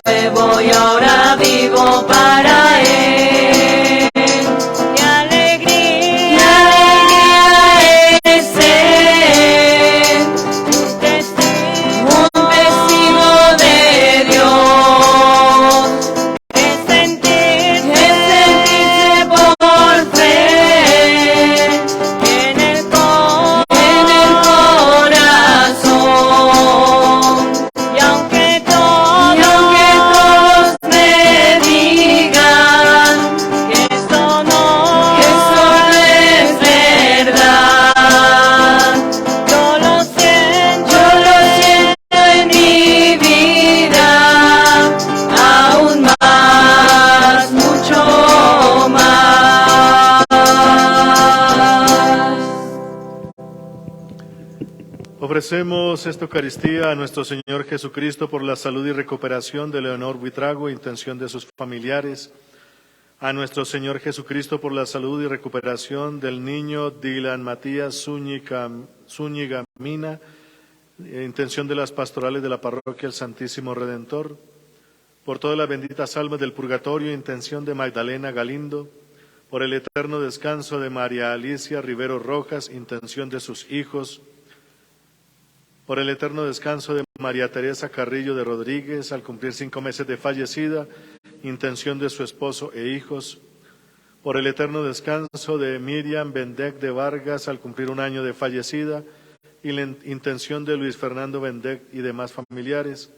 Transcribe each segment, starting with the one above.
nuevo y ahora vivo para Él. Mi alegría es Él, un testigo de Dios, es sentirse por fe en el corazón. Y aunque todos me digan que esto no es verdad, yo lo siento en mi vida, aún más, mucho más. Ofrecemos esta Eucaristía a nuestro Señor Jesucristo por la salud y recuperación de Leonor Buitrago, intención de sus familiares. A nuestro Señor Jesucristo por la salud y recuperación del niño Dylan Matías Zúñiga Mina, intención de las pastorales de la parroquia El Santísimo Redentor. Por todas las benditas almas del purgatorio, intención de Magdalena Galindo. Por el eterno descanso de María Alicia Rivero Rojas, intención de sus hijos. Por el eterno descanso de María Teresa Carrillo de Rodríguez, al cumplir 5 meses de fallecida, intención de su esposo e hijos. Por el eterno descanso de Miriam Bendec de Vargas, al cumplir 1 año de fallecida, y la intención de Luis Fernando Bendec y demás familiares.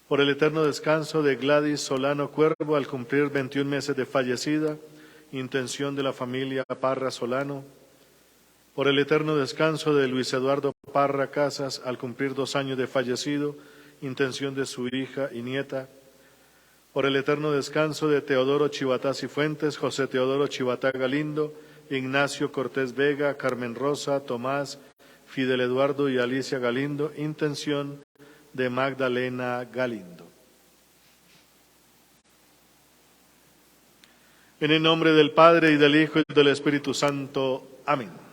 Por el eterno descanso de Gladys Solano Cuervo, al cumplir 21 meses de fallecida, intención de la familia Parra Solano. Por el eterno descanso de Luis Eduardo Parra Casas, al cumplir 2 años de fallecido, intención de su hija y nieta. Por el eterno descanso de Teodoro Chivatá Cifuentes, José Teodoro Chivatá Galindo, Ignacio Cortés Vega, Carmen Rosa, Tomás, Fidel Eduardo y Alicia Galindo, intención de Magdalena Galindo. En el nombre del Padre, y del Hijo, y del Espíritu Santo. Amén.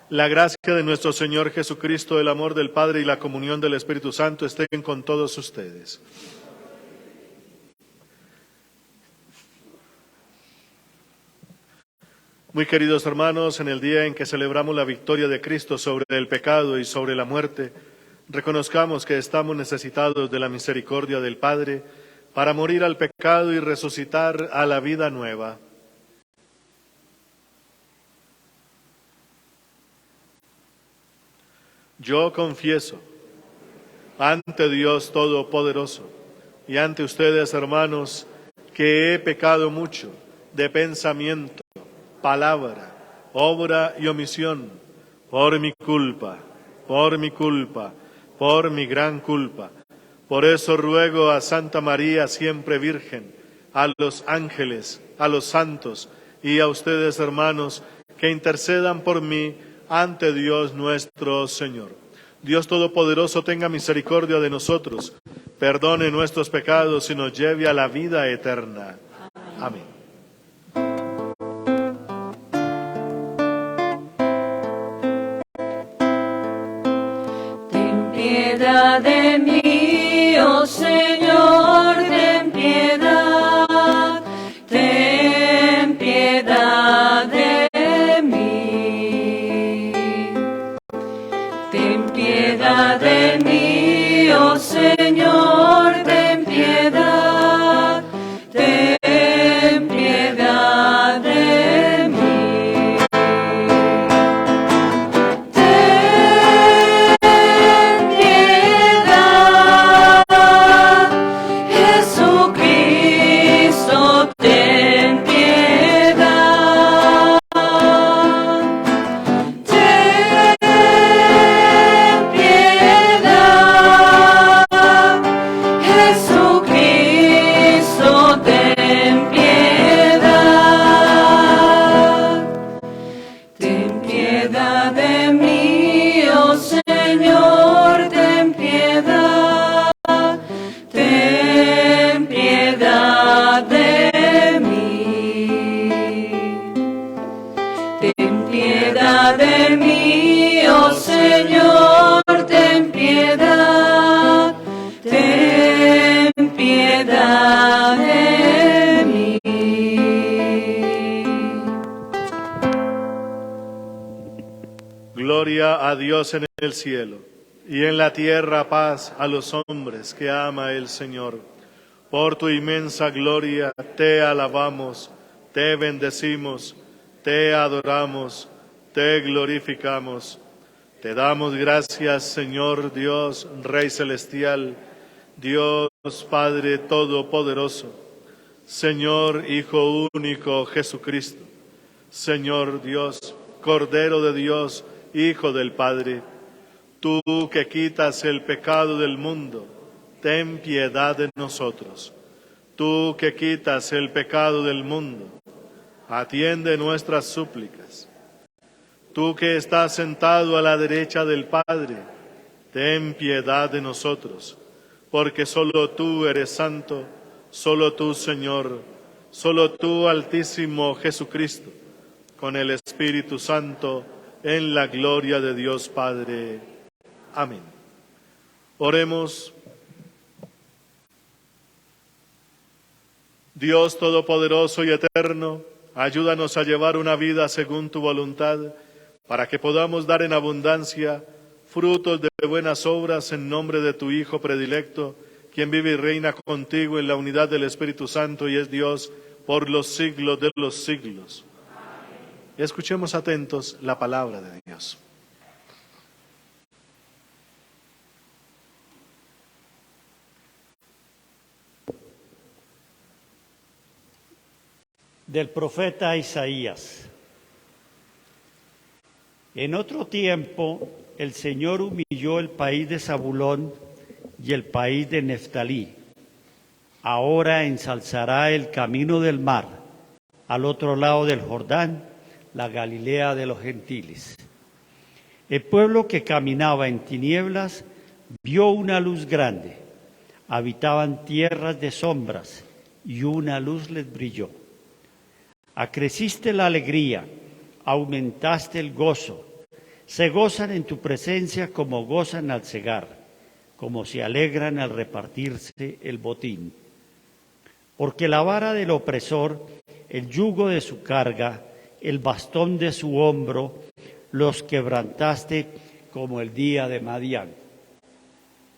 La gracia de nuestro Señor Jesucristo, el amor del Padre y la comunión del Espíritu Santo estén con todos ustedes. Muy queridos hermanos, en el día en que celebramos la victoria de Cristo sobre el pecado y sobre la muerte, reconozcamos que estamos necesitados de la misericordia del Padre para morir al pecado y resucitar a la vida nueva. Yo confieso ante Dios Todopoderoso y ante ustedes, hermanos, que he pecado mucho de pensamiento, palabra, obra y omisión, por mi culpa, por mi gran culpa. Por eso ruego a Santa María, siempre Virgen, a los ángeles, a los santos y a ustedes, hermanos, que intercedan por mí ante Dios nuestro Señor. Dios Todopoderoso tenga misericordia de nosotros, perdone nuestros pecados y nos lleve a la vida eterna. Amén. Ten piedad de mí, oh Señor, ten piedad de mí. Ten piedad de mí, oh Señor, ten piedad de mí. Ten piedad, Jesucristo, ten piedad. Ten piedad, Jesucristo, ten piedad. Ten piedad de mí, oh Señor, ten piedad de mí. Ten piedad de mí, oh Señor, ten piedad de el cielo, y en la tierra paz a los hombres que ama el Señor. Por tu inmensa gloria te alabamos, te bendecimos, te adoramos, te glorificamos. Te damos gracias, Señor Dios, Rey Celestial, Dios Padre Todopoderoso, Señor Hijo único Jesucristo, Señor Dios, Cordero de Dios, Hijo del Padre. Tú que quitas el pecado del mundo, ten piedad de nosotros. Tú que quitas el pecado del mundo, atiende nuestras súplicas. Tú que estás sentado a la derecha del Padre, ten piedad de nosotros, porque solo tú eres santo, solo tú, Señor, solo tú, Altísimo Jesucristo, con el Espíritu Santo, en la gloria de Dios Padre. Amén. Oremos. Dios Todopoderoso y Eterno, ayúdanos a llevar una vida según tu voluntad, para que podamos dar en abundancia frutos de buenas obras en nombre de tu Hijo predilecto, quien vive y reina contigo en la unidad del Espíritu Santo y es Dios por los siglos de los siglos. Escuchemos atentos la palabra de Dios. Del profeta Isaías. En otro tiempo, el Señor humilló el país de Zabulón y el país de Neftalí. Ahora ensalzará el camino del mar, al otro lado del Jordán, la Galilea de los gentiles. El pueblo que caminaba en tinieblas vio una luz grande. Habitaban tierras de sombras y una luz les brilló. Acreciste la alegría, aumentaste el gozo. Se gozan en tu presencia como gozan al cegar, como se alegran al repartirse el botín. Porque la vara del opresor, el yugo de su carga, el bastón de su hombro, los quebrantaste como el día de Madián.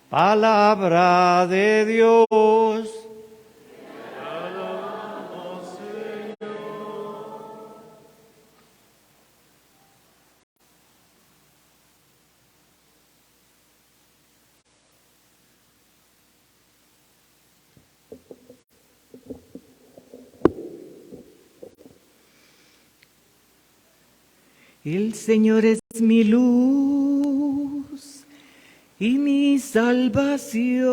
Palabra de Dios. El Señor es mi luz y mi salvación.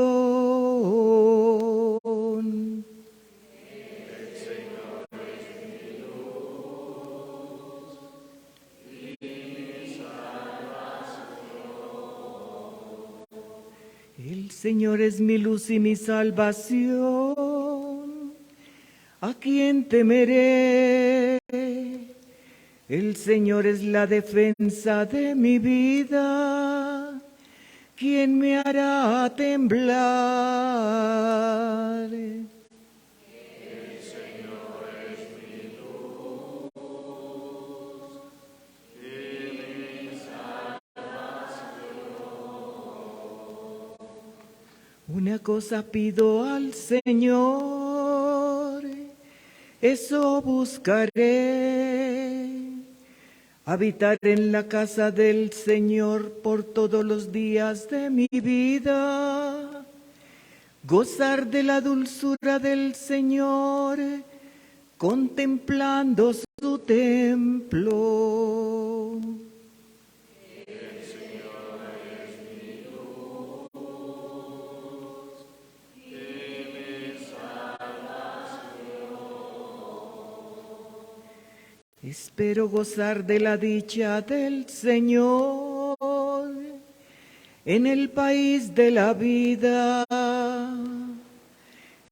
El Señor es mi luz y mi salvación. ¿A quién temeré? El Señor es la defensa de mi vida. ¿Quién me hará temblar? El Señor es mi luz y mi salvación. Una cosa pido al Señor, eso buscaré. Habitar en la casa del Señor por todos los días de mi vida. Gozar de la dulzura del Señor, contemplando su templo. El Señor es mi luz y mi salvación. Espero gozar de la dicha del Señor en el país de la vida.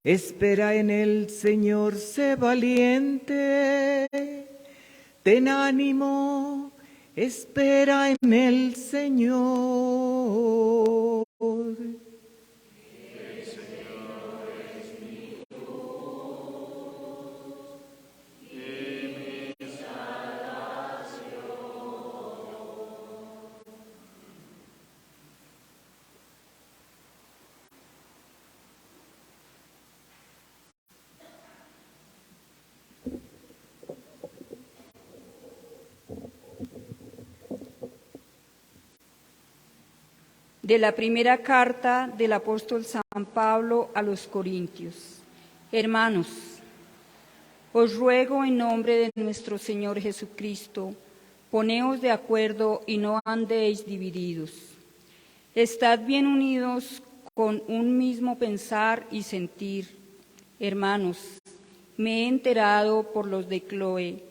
Espera en el Señor, sé valiente, ten ánimo, espera en el Señor. De la primera carta del apóstol San Pablo a los Corintios. Hermanos, os ruego en nombre de nuestro Señor Jesucristo, poneos de acuerdo y no andéis divididos. Estad bien unidos con un mismo pensar y sentir. Hermanos, me he enterado por los de Cloé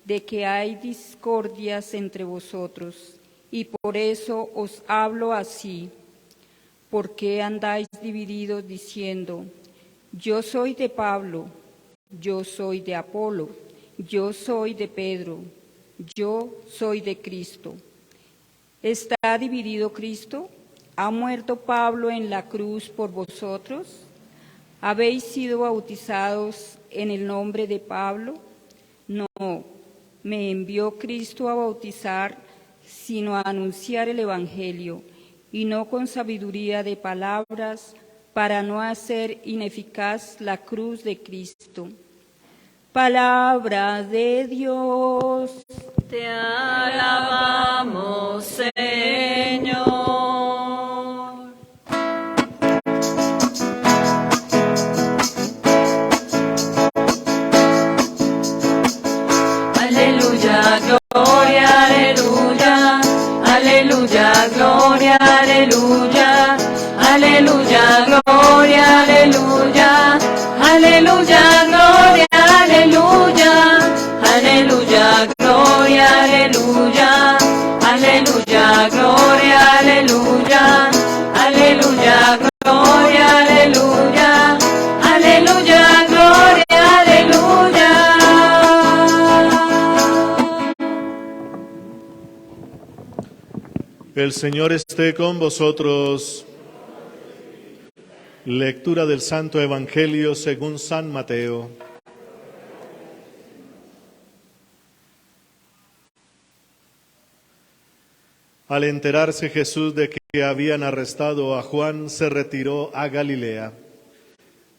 de que hay discordias entre vosotros, y por eso os hablo así. ¿Por qué andáis divididos diciendo, yo soy de Pablo, yo soy de Apolo, yo soy de Pedro, yo soy de Cristo? ¿Está dividido Cristo? ¿Ha muerto Pablo en la cruz por vosotros? ¿Habéis sido bautizados en el nombre de Pablo? No, me envió Cristo a bautizar, sino a anunciar el Evangelio, y no con sabiduría de palabras, para no hacer ineficaz la cruz de Cristo. Palabra de Dios. Te alabamos, Señor. Aleluya, gloria, aleluya. Aleluya, gloria, aleluya. Aleluya, gloria, aleluya. Aleluya, gloria, aleluya. Aleluya, gloria, aleluya. Aleluya, gloria, aleluya. Aleluya, gloria, aleluya. Aleluya, gloria, aleluya. El Señor esté con vosotros. Lectura del Santo Evangelio según San Mateo. Al enterarse Jesús de que habían arrestado a Juan, se retiró a Galilea.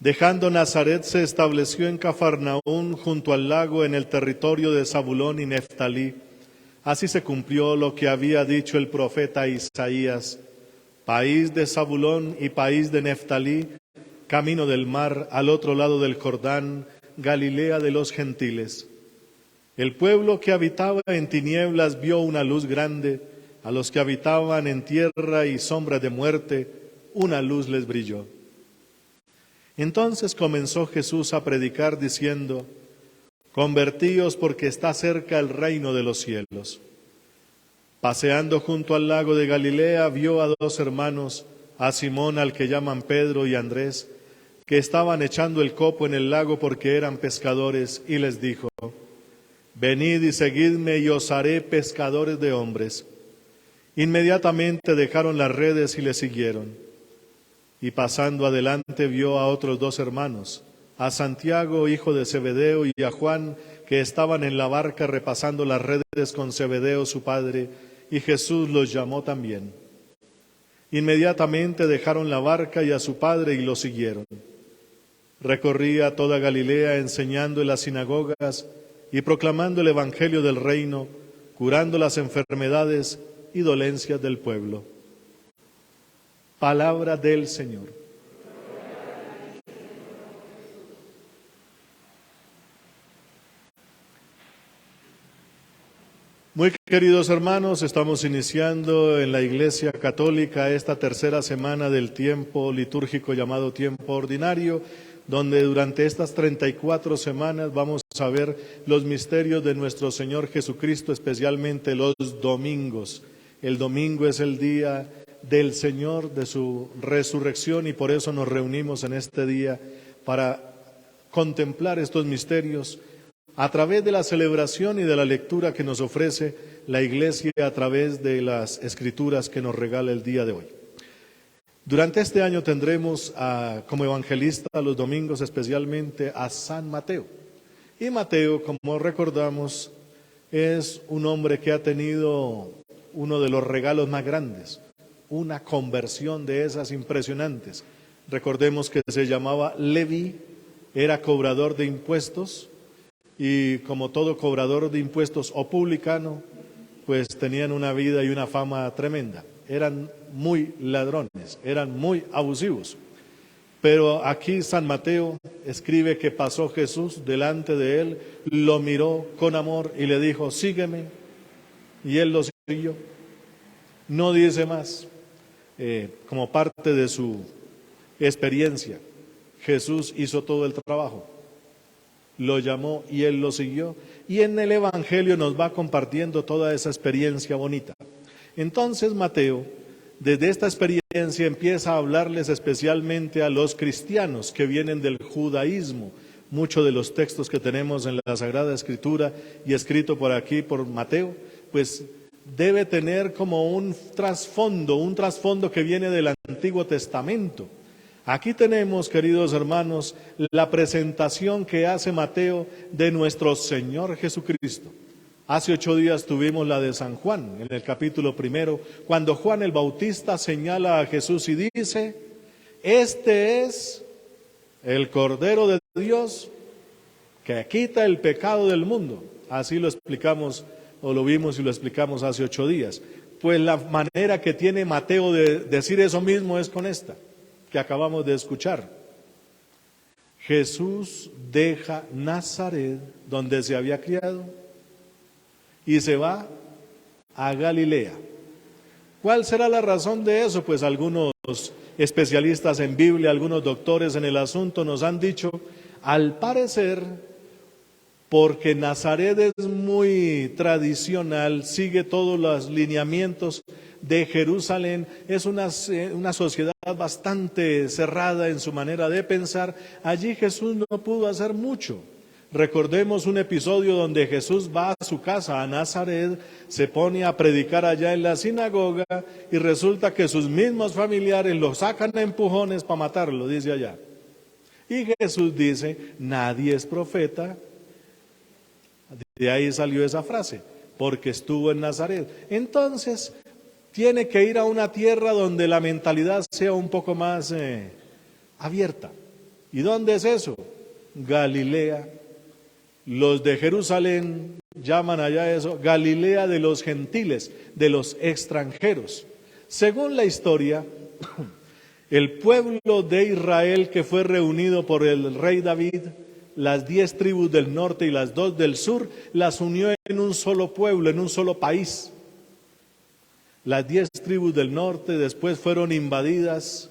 Dejando Nazaret, se estableció en Cafarnaún, junto al lago, en el territorio de Zabulón y Neftalí. Así se cumplió lo que había dicho el profeta Isaías: país de Zabulón y país de Neftalí, camino del mar, al otro lado del Jordán, Galilea de los gentiles. El pueblo que habitaba en tinieblas vio una luz grande. A los que habitaban en tierra y sombra de muerte, una luz les brilló. Entonces comenzó Jesús a predicar diciendo: convertíos, porque está cerca el reino de los cielos. Paseando junto al lago de Galilea, vio a dos hermanos, a Simón, al que llaman Pedro, y Andrés, que estaban echando el copo en el lago porque eran pescadores, y les dijo: venid y seguidme, y os haré pescadores de hombres. Inmediatamente dejaron las redes y le siguieron. Y pasando adelante vio a otros dos hermanos, a Santiago, hijo de Zebedeo, y a Juan, que estaban en la barca repasando las redes con Zebedeo su padre, y Jesús los llamó también. Inmediatamente dejaron la barca y a su padre y lo siguieron. Recorría toda Galilea enseñando en las sinagogas y proclamando el evangelio del reino, curando las enfermedades y dolencias del pueblo. Palabra del Señor. Muy queridos hermanos, estamos iniciando en la Iglesia Católica esta tercera semana del tiempo litúrgico llamado tiempo ordinario, donde durante estas 34 semanas vamos a ver los misterios de nuestro Señor Jesucristo, especialmente los domingos. El domingo es el día del Señor, de su resurrección, y por eso nos reunimos en este día para contemplar estos misterios a través de la celebración y de la lectura que nos ofrece la Iglesia a través de las Escrituras que nos regala el día de hoy. Durante este año tendremos como evangelista los domingos especialmente a San Mateo. Y Mateo, como recordamos, es un hombre que ha tenido uno de los regalos más grandes, una conversión de esas impresionantes. Recordemos que se llamaba Leví, era cobrador de impuestos, y como todo cobrador de impuestos o publicano, pues tenían una vida y una fama tremenda. Eran muy ladrones, eran muy abusivos. Pero aquí San Mateo escribe que pasó Jesús delante de él, lo miró con amor y le dijo, sígueme, y él lo siguió. No dice más, como parte de su experiencia. Jesús hizo todo el trabajo, lo llamó y él lo siguió. Y en el Evangelio nos va compartiendo toda esa experiencia bonita. Entonces Mateo, desde esta experiencia, empieza a hablarles especialmente a los cristianos que vienen del judaísmo. Muchos de los textos que tenemos en la Sagrada Escritura y escrito por aquí por Mateo, pues debe tener como un trasfondo que viene del Antiguo Testamento. Aquí tenemos, queridos hermanos, la presentación que hace Mateo de nuestro Señor Jesucristo. Hace 8 días tuvimos la de San Juan, en el capítulo 1, cuando Juan el Bautista señala a Jesús y dice, este es el Cordero de Dios que quita el pecado del mundo. Así lo explicamos, o lo vimos y lo explicamos hace 8 días. Pues la manera que tiene Mateo de decir eso mismo es con esta que acabamos de escuchar. Jesús deja Nazaret, donde se había criado, y se va a Galilea. ¿Cuál será la razón de eso? Pues algunos especialistas en Biblia, algunos doctores en el asunto nos han dicho, al parecer, porque Nazaret es muy tradicional, sigue todos los lineamientos de Jerusalén, es una sociedad bastante cerrada en su manera de pensar. Allí Jesús no pudo hacer mucho. Recordemos un episodio donde Jesús va a su casa, a Nazaret, se pone a predicar allá en la sinagoga y resulta que sus mismos familiares lo sacan a empujones para matarlo, dice allá. Y Jesús dice, nadie es profeta. De ahí salió esa frase, porque estuvo en Nazaret. Entonces, tiene que ir a una tierra donde la mentalidad sea un poco más abierta. ¿Y dónde es eso? Galilea. Los de Jerusalén llaman allá eso Galilea de los gentiles, de los extranjeros. Según la historia, el pueblo de Israel que fue reunido por el rey David, las 10 tribus del norte y las 2 del sur, las unió en un solo pueblo, en un solo país. Las 10 tribus del norte después fueron invadidas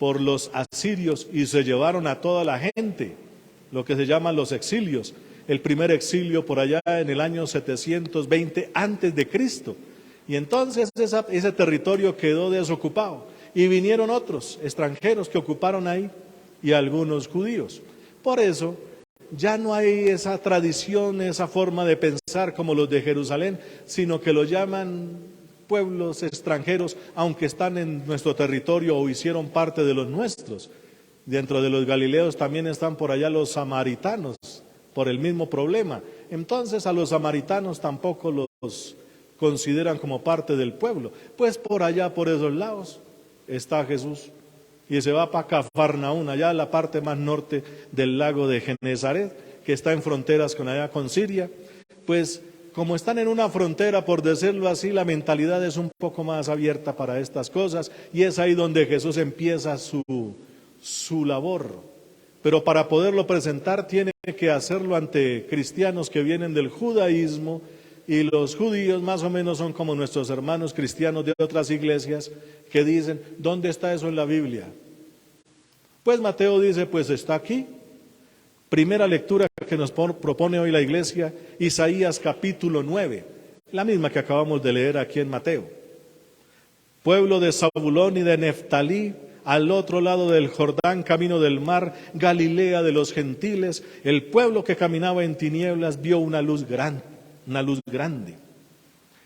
por los asirios y se llevaron a toda la gente, lo que se llaman los exilios. El primer exilio por allá en el año 720 antes de Cristo. Y entonces ese territorio quedó desocupado y vinieron otros extranjeros que ocuparon ahí y algunos judíos. Por eso ya no hay esa tradición, esa forma de pensar como los de Jerusalén, sino que lo llaman pueblos extranjeros, aunque están en nuestro territorio o hicieron parte de los nuestros. Dentro de los galileos también están por allá los samaritanos, por el mismo problema. Entonces a los samaritanos tampoco los consideran como parte del pueblo. Pues por allá, por esos lados, está Jesús. Y se va para Cafarnaún, allá la parte más norte del lago de Genezaret, que está en fronteras con allá con Siria. Pues como están en una frontera, por decirlo así, la mentalidad es un poco más abierta para estas cosas, y es ahí donde Jesús empieza su labor. Pero para poderlo presentar tiene que hacerlo ante cristianos que vienen del judaísmo, y los judíos más o menos son como nuestros hermanos cristianos de otras iglesias que dicen, ¿dónde está eso en la Biblia? Pues Mateo dice, pues está aquí. Primera lectura que nos propone hoy la iglesia, Isaías capítulo 9, la misma que acabamos de leer aquí en Mateo. Pueblo de Zabulón y de Neftalí, al otro lado del Jordán, camino del mar, Galilea de los gentiles, el pueblo que caminaba en tinieblas vio una luz grande.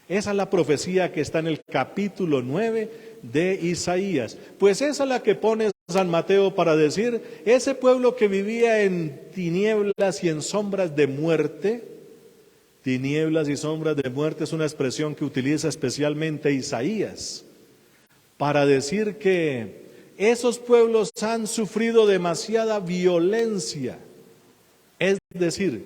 Esa es la profecía que está en el capítulo 9 de Isaías. Pues esa es la que pone San Mateo para decir, ese pueblo que vivía en tinieblas y en sombras de muerte. Tinieblas y sombras de muerte es una expresión que utiliza especialmente Isaías para decir que esos pueblos han sufrido demasiada violencia, es decir,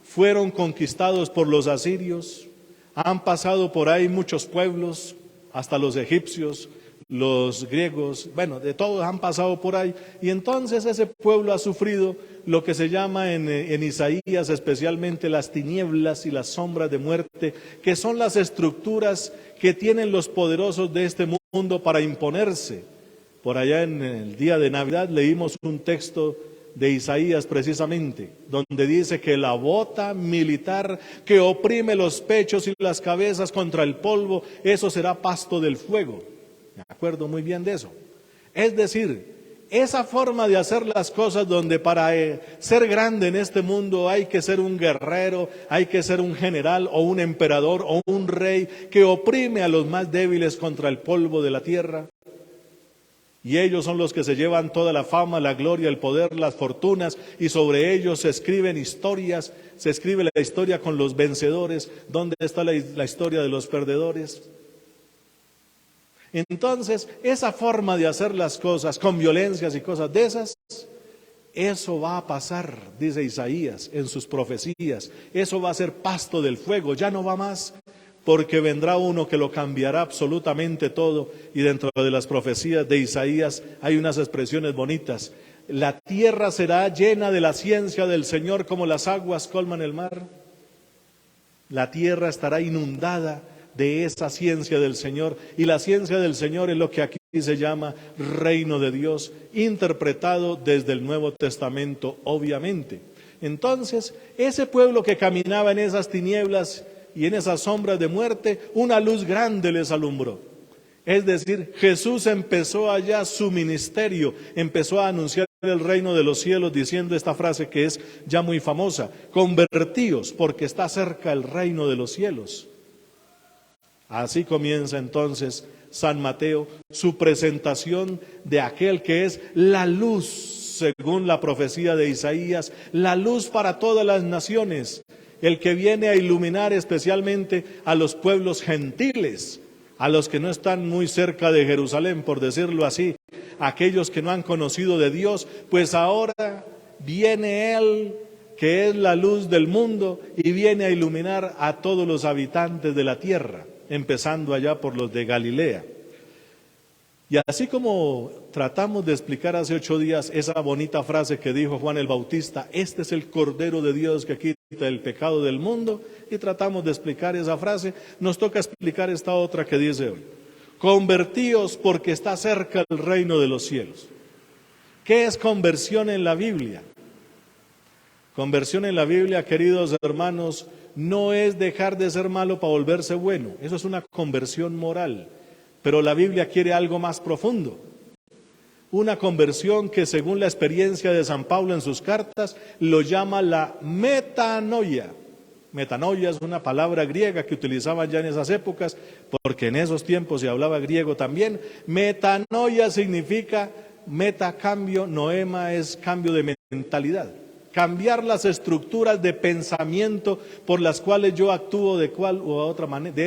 fueron conquistados por los asirios, han pasado por ahí muchos pueblos, hasta los egipcios, los griegos, bueno, de todos han pasado por ahí, y entonces ese pueblo ha sufrido lo que se llama en Isaías especialmente las tinieblas y las sombras de muerte, que son las estructuras que tienen los poderosos de este mundo para imponerse. Por allá en el día de Navidad leímos un texto de Isaías precisamente, donde dice que la bota militar que oprime los pechos y las cabezas contra el polvo, eso será pasto del fuego. Me acuerdo muy bien de eso. Es decir, esa forma de hacer las cosas donde para ser grande en este mundo hay que ser un guerrero, hay que ser un general o un emperador o un rey que oprime a los más débiles contra el polvo de la tierra. Y ellos son los que se llevan toda la fama, la gloria, el poder, las fortunas, y sobre ellos se escriben historias, se escribe la historia con los vencedores. ¿Dónde está la historia de los perdedores? Entonces, esa forma de hacer las cosas con violencias y cosas de esas, eso va a pasar, dice Isaías en sus profecías. Eso va a ser pasto del fuego, ya no va más, porque vendrá uno que lo cambiará absolutamente todo. Y dentro de las profecías de Isaías hay unas expresiones bonitas. La tierra será llena de la ciencia del Señor como las aguas colman el mar. La tierra estará inundada de esa ciencia del Señor, y la ciencia del Señor es lo que aquí se llama reino de Dios, interpretado desde el Nuevo Testamento, obviamente. Entonces, ese pueblo que caminaba en esas tinieblas y en esas sombras de muerte, una luz grande les alumbró. Es decir, Jesús empezó allá su ministerio, empezó a anunciar el reino de los cielos diciendo esta frase que es ya muy famosa: convertíos porque está cerca el reino de los cielos. Así comienza entonces San Mateo su presentación de aquel que es la luz, según la profecía de Isaías, la luz para todas las naciones, el que viene a iluminar especialmente a los pueblos gentiles, a los que no están muy cerca de Jerusalén, por decirlo así, aquellos que no han conocido de Dios, pues ahora viene Él, que es la luz del mundo, y viene a iluminar a todos los habitantes de la tierra, empezando allá por los de Galilea. Y así como tratamos de explicar hace 8 días esa bonita frase que dijo Juan el Bautista, este es el Cordero de Dios que quita el pecado del mundo, y tratamos de explicar esa frase, nos toca explicar esta otra que dice hoy: convertíos porque está cerca el reino de los cielos. ¿Qué es conversión en la Biblia? Conversión en la Biblia, queridos hermanos, no es dejar de ser malo para volverse bueno. Eso es una conversión moral. Pero la Biblia quiere algo más profundo. Una conversión que, según la experiencia de San Pablo en sus cartas, lo llama la metanoia. Metanoia es una palabra griega que utilizaban ya en esas épocas, porque en esos tiempos se hablaba griego también. Metanoia significa meta, cambio, noema es cambio de mentalidad. Cambiar las estructuras de pensamiento por las cuales yo actúo de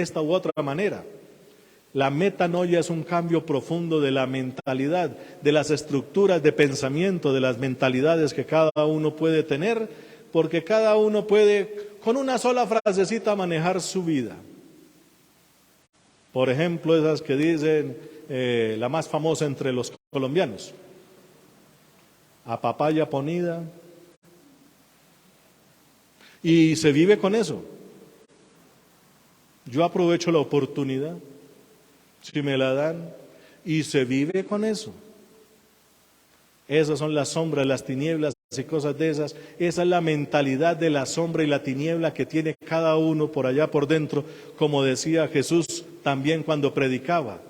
esta u otra manera. La metanoia es un cambio profundo de la mentalidad, de las estructuras de pensamiento, de las mentalidades que cada uno puede tener, porque cada uno puede con una sola frasecita manejar su vida. Por ejemplo, esas que dicen, la más famosa entre los colombianos: a papaya ponida. Y se vive con eso. Yo aprovecho la oportunidad, si me la dan, y se vive con eso. Esas son las sombras, las tinieblas y cosas de esas. Esa es la mentalidad de la sombra y la tiniebla que tiene cada uno por allá por dentro, como decía Jesús también cuando predicaba.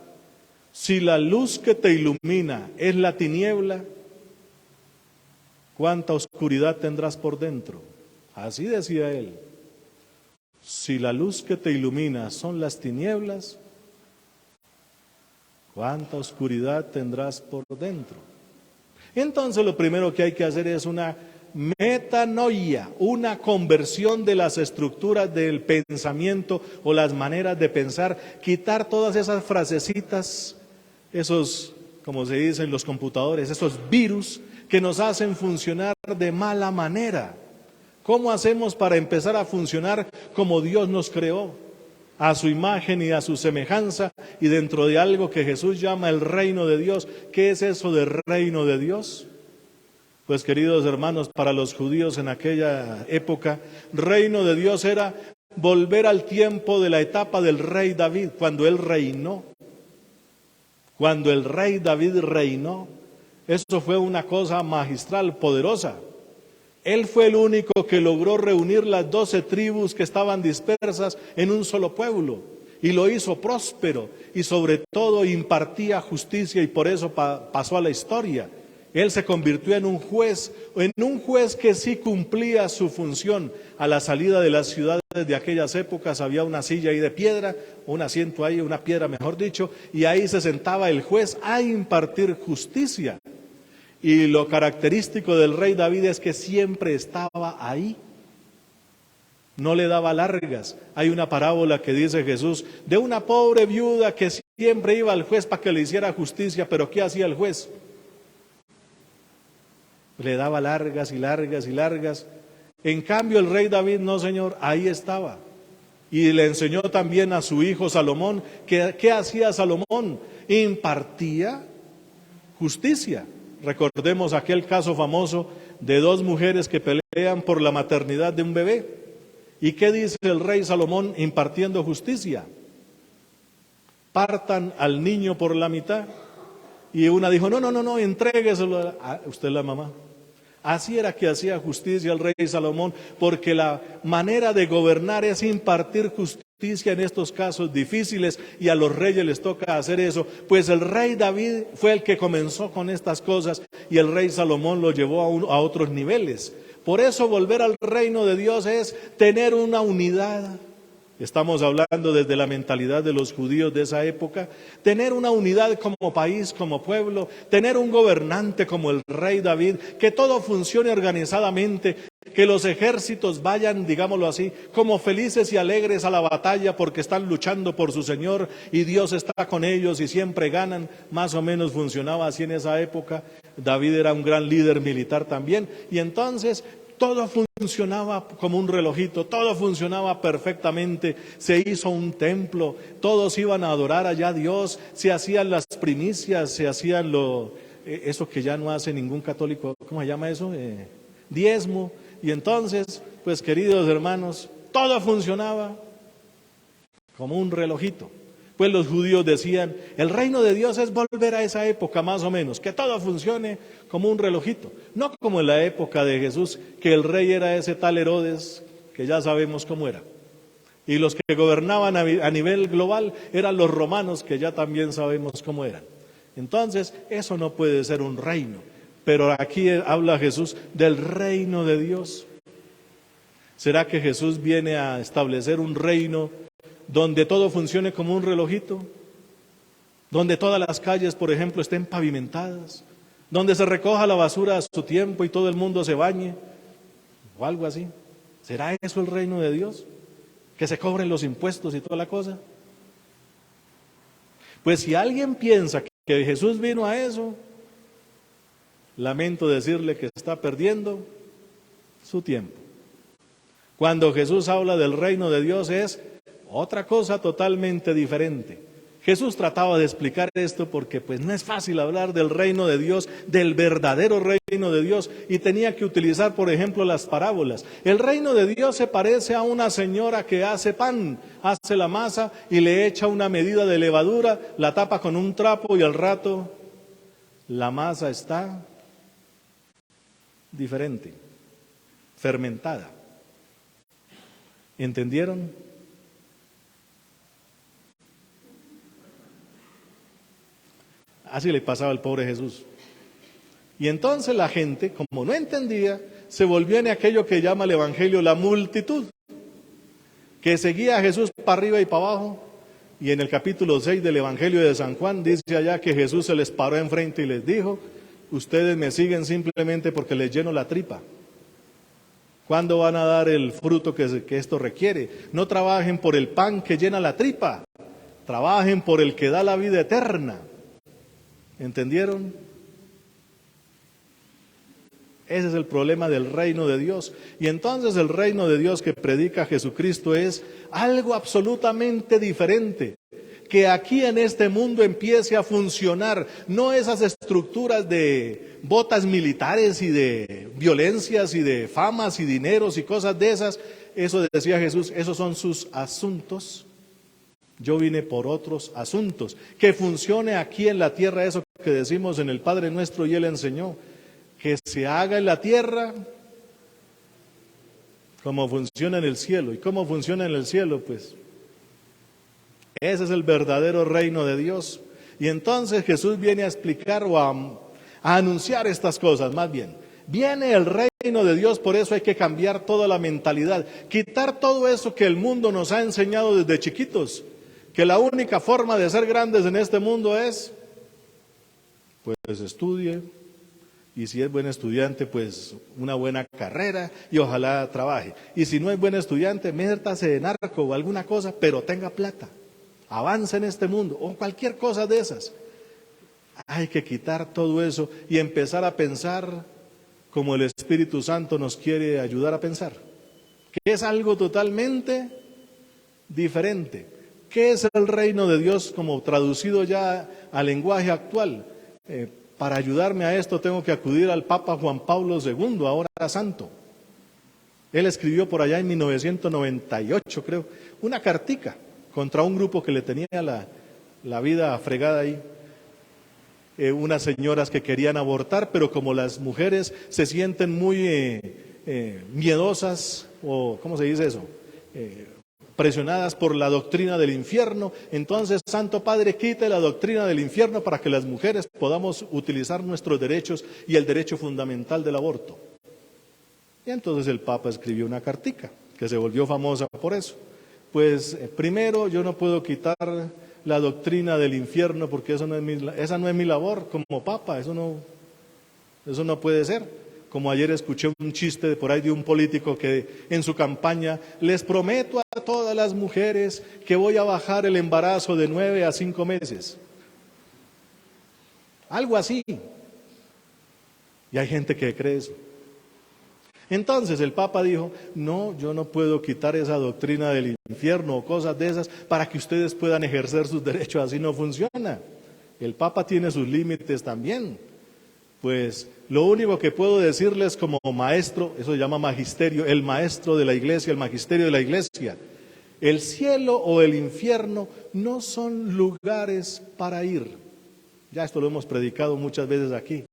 Si la luz que te ilumina es la tiniebla, ¿cuánta oscuridad tendrás por dentro? Así decía él. Si la luz que te ilumina son las tinieblas, ¿cuánta oscuridad tendrás por dentro? Entonces lo primero que hay que hacer es una metanoia, una conversión de las estructuras del pensamiento o las maneras de pensar, quitar todas esas frasecitas, esos, como se dice en los computadores, esos virus que nos hacen funcionar de mala manera. ¿Cómo hacemos para empezar a funcionar como Dios nos creó? a su imagen y a su semejanza, y dentro de algo que Jesús llama el reino de Dios. ¿Qué es eso de reino de Dios? Pues, queridos hermanos, para los judíos en aquella época, reino de Dios era volver al tiempo de la etapa del rey David, cuando él reinó. Cuando el rey David reinó, eso fue una cosa magistral, poderosa. Él fue el único que logró reunir las 12 tribus que estaban dispersas en un solo pueblo, y lo hizo próspero, y sobre todo impartía justicia, y por eso pasó a la historia. Él se convirtió en un juez que sí cumplía su función. A la salida de las ciudades de aquellas épocas había una silla ahí de piedra, un asiento ahí, una piedra mejor dicho, y ahí se sentaba el juez a impartir justicia. Y lo característico del rey David es que siempre estaba ahí, no le daba largas. Hay una parábola que dice Jesús de una pobre viuda que siempre iba al juez para que le hiciera justicia, pero ¿qué hacía el juez? Le daba largas y largas y largas. En cambio el rey David, no señor, ahí estaba. Y le enseñó también a su hijo Salomón. ¿Qué hacía Salomón? Impartía justicia. Recordemos aquel caso famoso de 2 mujeres que pelean por la maternidad de un bebé. ¿Y qué dice el rey Salomón impartiendo justicia? Partan al niño por la mitad. Y una dijo, no, entrégueselo a usted, la mamá. Así era que hacía justicia el rey Salomón, porque la manera de gobernar es impartir justicia en estos casos difíciles, y a los reyes les toca hacer eso. Pues el rey David fue el que comenzó con estas cosas, y el rey Salomón lo llevó a otros niveles. Por eso volver al reino de Dios es tener una unidad. Estamos hablando desde la mentalidad de los judíos de esa época, tener una unidad como país, como pueblo, tener un gobernante como el rey David, que todo funcione organizadamente, que los ejércitos vayan, digámoslo así, como felices y alegres a la batalla porque están luchando por su Señor y Dios está con ellos y siempre ganan. Más o menos funcionaba así en esa época. David era un gran líder militar también, y entonces todo funcionaba como un relojito, todo funcionaba perfectamente. Se hizo un templo, todos iban a adorar allá a Dios, se hacían las primicias, se hacían eso que ya no hace ningún católico, ¿cómo se llama eso? Diezmo. Y entonces, pues, queridos hermanos, todo funcionaba como un relojito. Pues los judíos decían, el reino de Dios es volver a esa época más o menos, que todo funcione como un relojito. No como en la época de Jesús, que el rey era ese tal Herodes, que ya sabemos cómo era. Y los que gobernaban a nivel global eran los romanos, que ya también sabemos cómo eran. Entonces, eso no puede ser un reino. Pero aquí habla Jesús del reino de Dios. ¿Será que Jesús viene a establecer un reino donde todo funcione como un relojito? Donde todas las calles, por ejemplo, estén pavimentadas, donde se recoja la basura a su tiempo y todo el mundo se bañe, o algo así. ¿Será eso el reino de Dios? ¿Que se cobren los impuestos y toda la cosa? Pues si alguien piensa que Jesús vino a eso, lamento decirle que está perdiendo su tiempo. Cuando Jesús habla del reino de Dios es otra cosa totalmente diferente. Jesús trataba de explicar esto porque pues no es fácil hablar del reino de Dios, del verdadero reino de Dios, y tenía que utilizar, por ejemplo, las parábolas. El reino de Dios se parece a una señora que hace pan, hace la masa y le echa una medida de levadura, la tapa con un trapo y al rato la masa está diferente, fermentada. ¿Entendieron? Así le pasaba al pobre Jesús. Y entonces la gente, como no entendía, se volvió en aquello que llama el Evangelio la multitud, que seguía a Jesús para arriba y para abajo. Y en el capítulo 6 del Evangelio de San Juan dice allá que Jesús se les paró enfrente y les dijo, ustedes me siguen simplemente porque les lleno la tripa. ¿Cuándo van a dar el fruto que esto requiere? No trabajen por el pan que llena la tripa, trabajen por el que da la vida eterna. ¿Entendieron? Ese es el problema del reino de Dios. Y entonces el reino de Dios que predica Jesucristo es algo absolutamente diferente. Que aquí en este mundo empiece a funcionar, no esas estructuras de botas militares y de violencias y de famas y dineros y cosas de esas. Eso decía Jesús, esos son sus asuntos. Yo vine por otros asuntos. Que funcione aquí en la tierra eso que decimos en el Padre Nuestro y Él enseñó. Que se haga en la tierra como funciona en el cielo. ¿Y cómo funciona en el cielo? Pues ese es el verdadero reino de Dios. Y entonces Jesús viene a explicar o a anunciar estas cosas, más bien. Viene el reino de Dios, por eso hay que cambiar toda la mentalidad. Quitar todo eso que el mundo nos ha enseñado desde chiquitos. Que la única forma de ser grandes en este mundo es, pues estudie. Y si es buen estudiante, pues una buena carrera y ojalá trabaje. Y si no es buen estudiante, métase de narco o alguna cosa, pero tenga plata. Avance en este mundo o cualquier cosa de esas. Hay que quitar todo eso y empezar a pensar como el Espíritu Santo nos quiere ayudar a pensar. Que es algo totalmente diferente. ¿Qué es el reino de Dios como traducido ya al lenguaje actual? Para ayudarme a esto tengo que acudir al Papa Juan Pablo II, ahora santo. Él escribió por allá en 1998, creo, una cartica contra un grupo que le tenía la vida fregada ahí. Unas señoras que querían abortar, pero como las mujeres se sienten muy miedosas, o ¿cómo se dice eso? Presionadas por la doctrina del infierno, entonces Santo Padre quite la doctrina del infierno para que las mujeres podamos utilizar nuestros derechos y el derecho fundamental del aborto. Y entonces el Papa escribió una cartica que se volvió famosa por eso. Pues primero yo no puedo quitar la doctrina del infierno porque esa no es mi labor como Papa, eso no puede ser. Como ayer escuché un chiste por ahí de un político que en su campaña, les prometo a todas las mujeres que voy a bajar el embarazo de 9 a 5 meses. Algo así. Y hay gente que cree eso. Entonces el Papa dijo, no, yo no puedo quitar esa doctrina del infierno o cosas de esas para que ustedes puedan ejercer sus derechos, así no funciona. El Papa tiene sus límites también. Pues lo único que puedo decirles como maestro, eso se llama magisterio, el maestro de la iglesia, el magisterio de la iglesia. El cielo o el infierno no son lugares para ir. Ya esto lo hemos predicado muchas veces aquí.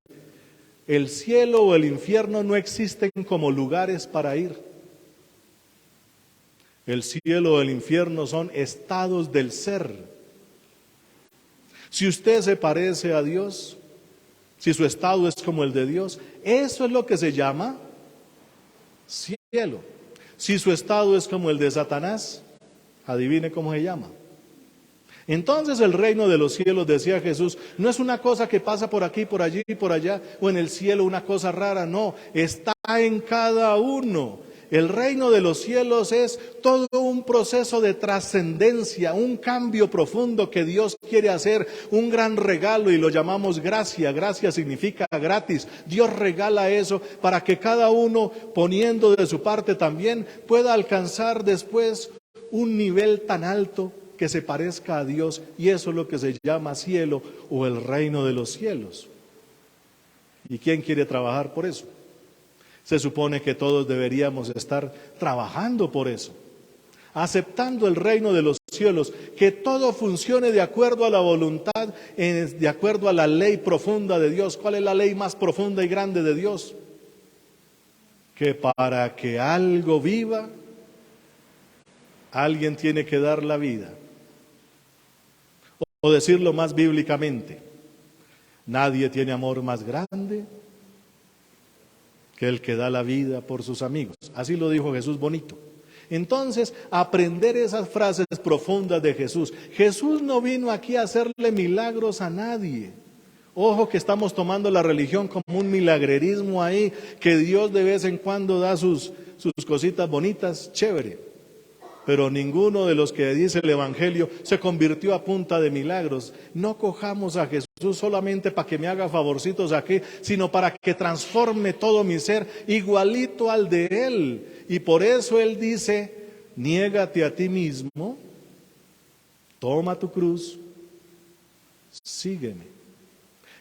El cielo o el infierno no existen como lugares para ir. El cielo o el infierno son estados del ser. Si usted se parece a Dios, si su estado es como el de Dios, eso es lo que se llama cielo. Si su estado es como el de Satanás, adivine cómo se llama. Entonces el reino de los cielos, decía Jesús, no es una cosa que pasa por aquí, por allí, por allá, o en el cielo una cosa rara, no, está en cada uno. El reino de los cielos es todo un proceso de trascendencia, un cambio profundo que Dios quiere hacer, un gran regalo y lo llamamos gracia. Gracia significa gratis. Dios regala eso para que cada uno, poniendo de su parte también, pueda alcanzar después un nivel tan alto que se parezca a Dios, y eso es lo que se llama cielo o el reino de los cielos. ¿Y quién quiere trabajar por eso? Se supone que todos deberíamos estar trabajando por eso, aceptando el reino de los cielos, que todo funcione de acuerdo a la voluntad, de acuerdo a la ley profunda de Dios. ¿Cuál es la ley más profunda y grande de Dios? Que para que algo viva, alguien tiene que dar la vida. O decirlo más bíblicamente, nadie tiene amor más grande que el que da la vida por sus amigos. Así lo dijo Jesús bonito. Entonces, aprender esas frases profundas de Jesús. Jesús no vino aquí a hacerle milagros a nadie. Ojo que estamos tomando la religión como un milagrerismo ahí, que Dios de vez en cuando da sus cositas bonitas, chévere. pero ninguno de los que dice el Evangelio se convirtió a punta de milagros. No cojamos a Jesús solamente para que me haga favorcitos aquí, sino para que transforme todo mi ser igualito al de Él. Y por eso Él dice, niégate a ti mismo, toma tu cruz, sígueme.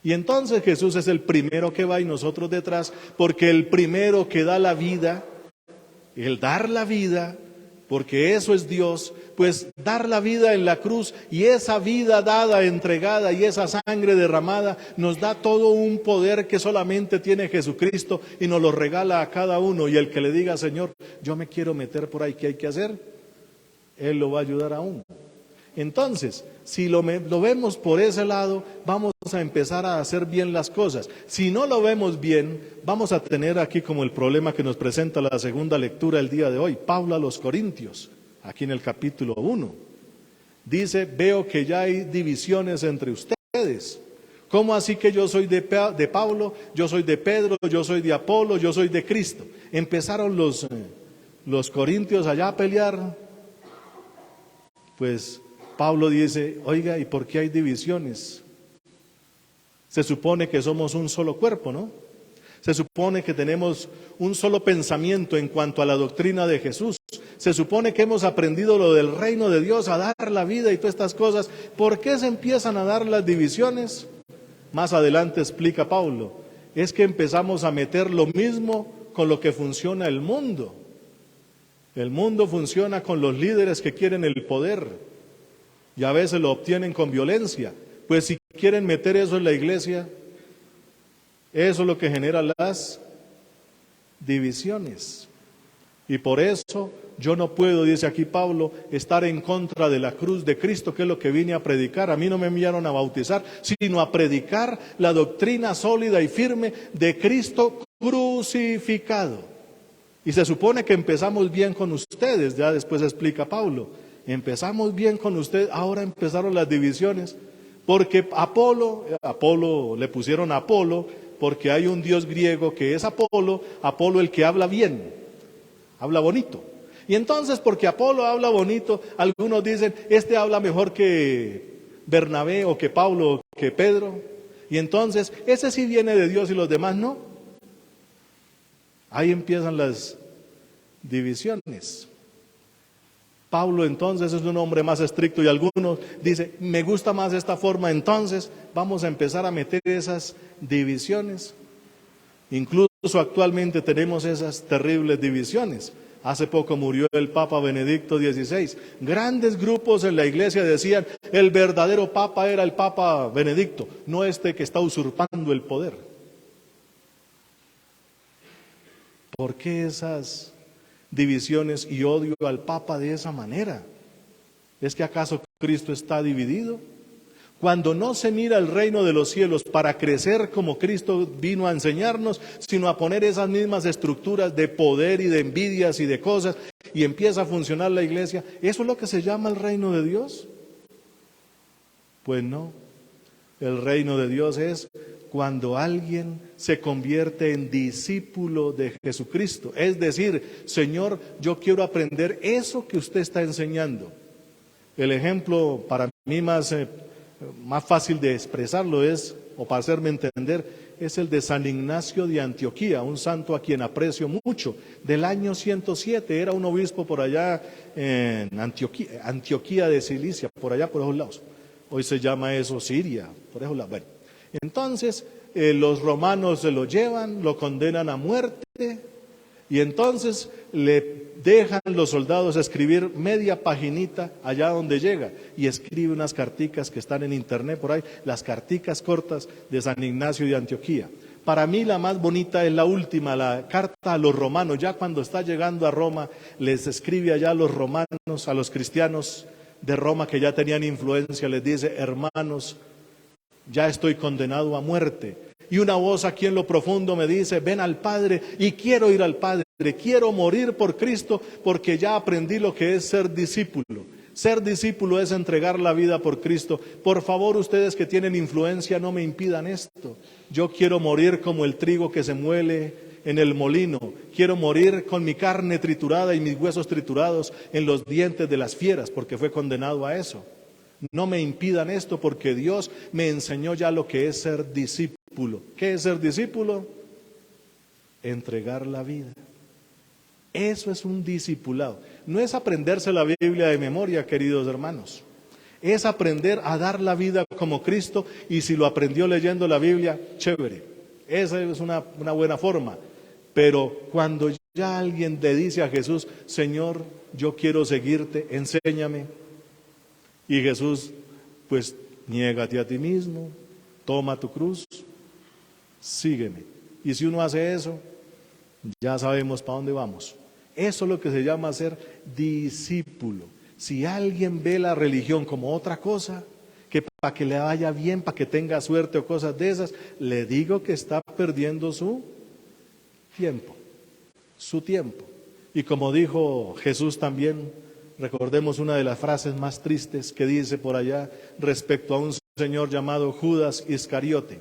Y entonces Jesús es el primero que va y nosotros detrás, porque el primero que da la vida, el dar la vida, porque eso es Dios, pues dar la vida en la cruz y esa vida dada, entregada y esa sangre derramada nos da todo un poder que solamente tiene Jesucristo y nos lo regala a cada uno. Y el que le diga, Señor, yo me quiero meter por ahí, ¿qué hay que hacer? Él lo va a ayudar aún. Entonces, si lo vemos por ese lado, vamos a empezar a hacer bien las cosas. Si no lo vemos bien, vamos a tener aquí como el problema que nos presenta la segunda lectura el día de hoy. Pablo a los Corintios, aquí en el capítulo 1. Dice, veo que ya hay divisiones entre ustedes. ¿Cómo así que yo soy de Pablo, yo soy de Pedro, yo soy de Apolo, yo soy de Cristo? Empezaron los corintios allá a pelear. Pues Pablo dice, oiga, ¿y por qué hay divisiones? Se supone que somos un solo cuerpo, ¿no? Se supone que tenemos un solo pensamiento en cuanto a la doctrina de Jesús. Se supone que hemos aprendido lo del reino de Dios, a dar la vida y todas estas cosas. ¿Por qué se empiezan a dar las divisiones? Más adelante explica Pablo, es que empezamos a meter lo mismo con lo que funciona el mundo. El mundo funciona con los líderes que quieren el poder. Y a veces lo obtienen con violencia. Pues si quieren meter eso en la iglesia, eso es lo que genera las divisiones. Y por eso yo no puedo, dice aquí Pablo, estar en contra de la cruz de Cristo, que es lo que vine a predicar. A mí no me enviaron a bautizar, sino a predicar la doctrina sólida y firme de Cristo crucificado. Y se supone que empezamos bien con ustedes, ya después explica Pablo. Empezamos bien con usted, ahora empezaron las divisiones, porque Apolo le pusieron Apolo, porque hay un dios griego que es Apolo el que habla bien, habla bonito. Y entonces porque Apolo habla bonito, algunos dicen, este habla mejor que Bernabé o que Pablo o que Pedro, y entonces ese sí viene de Dios y los demás no. Ahí empiezan las divisiones. Pablo entonces es un hombre más estricto y algunos dicen, me gusta más esta forma, entonces vamos a empezar a meter esas divisiones. Incluso actualmente tenemos esas terribles divisiones. Hace poco murió el Papa Benedicto XVI. Grandes grupos en la iglesia decían, el verdadero Papa era el Papa Benedicto, no este que está usurpando el poder. ¿Por qué esas divisiones y odio al Papa de esa manera? ¿Es que acaso Cristo está dividido? Cuando no se mira el reino de los cielos para crecer como Cristo vino a enseñarnos, sino a poner esas mismas estructuras de poder y de envidias y de cosas, y empieza a funcionar la iglesia, ¿eso es lo que se llama el reino de Dios? Pues no, el reino de Dios es cuando alguien se convierte en discípulo de Jesucristo. Es decir, Señor, yo quiero aprender eso que usted está enseñando. El ejemplo para mí más fácil de expresarlo es, o para hacerme entender, es el de San Ignacio de Antioquía, un santo a quien aprecio mucho, del año 107, era un obispo por allá en Antioquía de Cilicia, por allá por esos lados. Hoy se llama eso Siria, por esos lados. Bueno, entonces los romanos se lo llevan, lo condenan a muerte y entonces le dejan los soldados escribir media paginita allá donde llega y escribe unas carticas que están en internet por ahí, las carticas cortas de San Ignacio de Antioquía. Para mí la más bonita es la última, la carta a los romanos. Ya cuando está llegando a Roma, les escribe allá a los romanos, a los cristianos de Roma que ya tenían influencia, les dice, hermanos, ya estoy condenado a muerte. Y una voz aquí en lo profundo me dice, ven al Padre, y quiero ir al Padre, quiero morir por Cristo, porque ya aprendí lo que es ser discípulo. Ser discípulo es entregar la vida por Cristo. Por favor, ustedes que tienen influencia, no me impidan esto. Yo quiero morir como el trigo que se muele en el molino. quiero morir con mi carne triturada y mis huesos triturados en los dientes de las fieras, porque fue condenado a eso. No me impidan esto, porque Dios me enseñó ya lo que es ser discípulo. ¿Qué es ser discípulo? Entregar la vida. Eso es un discipulado. No es aprenderse la Biblia de memoria, queridos hermanos. Es aprender a dar la vida como Cristo, y si lo aprendió leyendo la Biblia, chévere. Esa es una buena forma. Pero cuando ya alguien le dice a Jesús, Señor, yo quiero seguirte, enséñame. Y Jesús, pues, niégate a ti mismo, toma tu cruz, sígueme. Y si uno hace eso, ya sabemos para dónde vamos. Eso es lo que se llama ser discípulo. Si alguien ve la religión como otra cosa, que para que le vaya bien, para que tenga suerte o cosas de esas, le digo que está perdiendo su tiempo. Y como dijo Jesús también, recordemos una de las frases más tristes que dice por allá respecto a un señor llamado Judas Iscariote: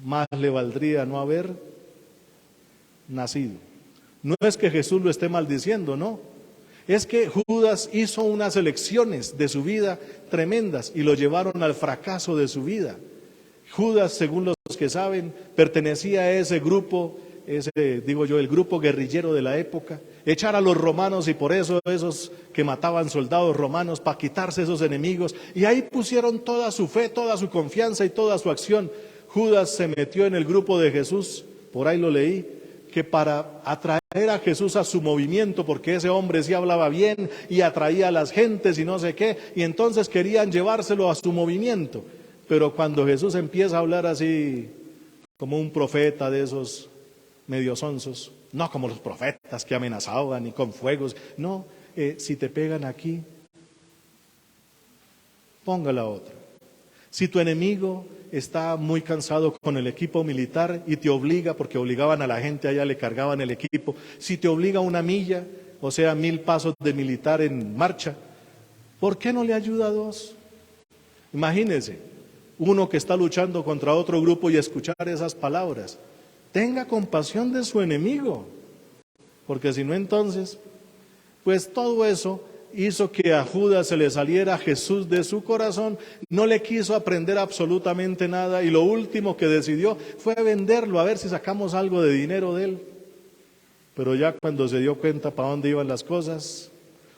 más le valdría no haber nacido. No es que Jesús lo esté maldiciendo, no. Es que Judas hizo unas elecciones de su vida tremendas y lo llevaron al fracaso de su vida. Judas, según los que saben, pertenecía a ese grupo, el grupo guerrillero de la época, echar a los romanos, y por eso esos que mataban soldados romanos, para quitarse esos enemigos, y ahí pusieron toda su fe, toda su confianza y toda su acción. Judas se metió en el grupo de Jesús, por ahí lo leí, que para atraer a Jesús a su movimiento, porque ese hombre sí hablaba bien y atraía a las gentes y no sé qué, y entonces querían llevárselo a su movimiento. Pero cuando Jesús empieza a hablar así, como un profeta de esos medio sonsos, no como los profetas que amenazaban y con fuegos, no, si te pegan aquí, ponga la otra. Si tu enemigo está muy cansado con el equipo militar y te obliga, porque obligaban a la gente allá, le cargaban el equipo, si te obliga 1 milla, o sea 1000 pasos de militar en marcha, ¿por qué no le ayuda a 2? Imagínense, uno que está luchando contra otro grupo y escuchar esas palabras. Tenga compasión de su enemigo, porque si no, entonces, pues todo eso hizo que a Judas se le saliera Jesús de su corazón, no le quiso aprender absolutamente nada, y lo último que decidió fue venderlo, a ver si sacamos algo de dinero de él. Pero ya cuando se dio cuenta para dónde iban las cosas,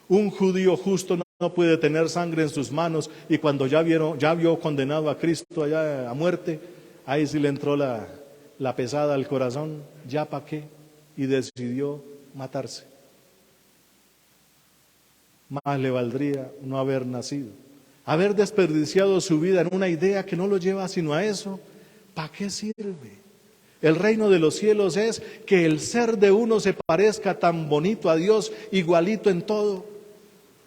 un judío justo no puede tener sangre en sus manos, y cuando ya vio condenado a Cristo allá a muerte, ahí sí le entró la pesada al corazón, ya para qué, y decidió matarse. Más le valdría no haber nacido, haber desperdiciado su vida en una idea que no lo lleva sino a eso. ¿Para qué sirve? El reino de los cielos es que el ser de uno se parezca tan bonito a Dios, igualito en todo.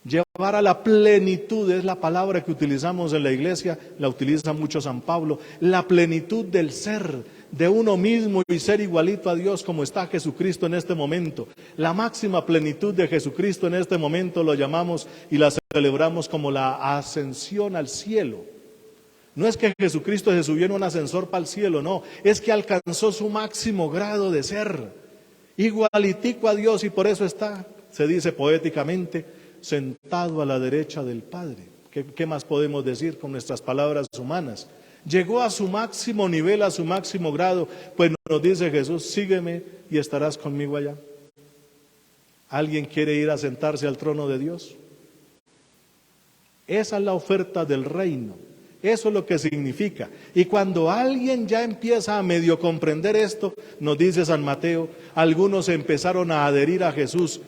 Llevar a la plenitud, es la palabra que utilizamos en la iglesia, la utiliza mucho San Pablo, la plenitud del ser de uno mismo, y ser igualito a Dios como está Jesucristo en este momento. La máxima plenitud de Jesucristo en este momento lo llamamos y la celebramos como la ascensión al cielo. No es que Jesucristo se subió en un ascensor para el cielo, no, es que alcanzó su máximo grado de ser, igualitico a Dios, y por eso está, se dice poéticamente, sentado a la derecha del Padre. ¿Qué más podemos decir con nuestras palabras humanas? Llegó a su máximo nivel, a su máximo grado, pues nos dice Jesús, sígueme y estarás conmigo allá. ¿Alguien quiere ir a sentarse al trono de Dios? Esa es la oferta del reino, eso es lo que significa. Y cuando alguien ya empieza a medio comprender esto, nos dice San Mateo, algunos empezaron a adherir a Jesús,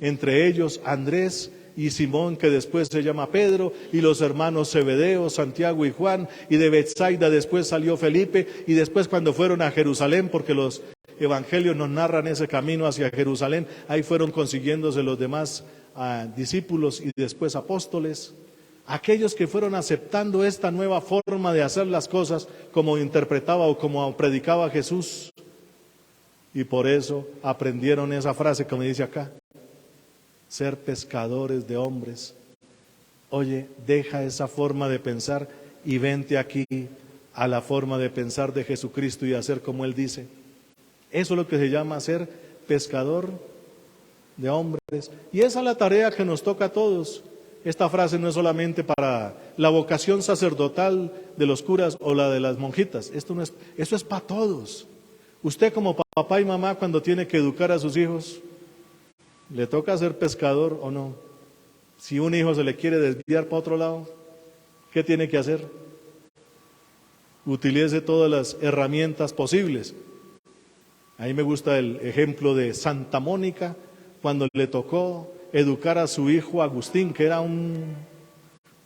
entre ellos Andrés y Simón, que después se llama Pedro, y los hermanos Zebedeo, Santiago y Juan, y de Betsaida después salió Felipe, y después cuando fueron a Jerusalén, porque los evangelios nos narran ese camino hacia Jerusalén, ahí fueron consiguiéndose los demás discípulos y después apóstoles, aquellos que fueron aceptando esta nueva forma de hacer las cosas como interpretaba o como predicaba Jesús, y por eso aprendieron esa frase como dice acá, ser pescadores de hombres. Oye, deja esa forma de pensar y vente aquí a la forma de pensar de Jesucristo y hacer como Él dice. Eso es lo que se llama ser pescador de hombres. Y esa es la tarea que nos toca a todos. Esta frase no es solamente para la vocación sacerdotal de los curas o la de las monjitas. Eso es para todos. Usted como papá y mamá, cuando tiene que educar a sus hijos, ¿le toca ser pescador o no? Si un hijo se le quiere desviar para otro lado, ¿qué tiene que hacer? Utilice todas las herramientas posibles. A mí me gusta el ejemplo de Santa Mónica, cuando le tocó educar a su hijo Agustín, que era un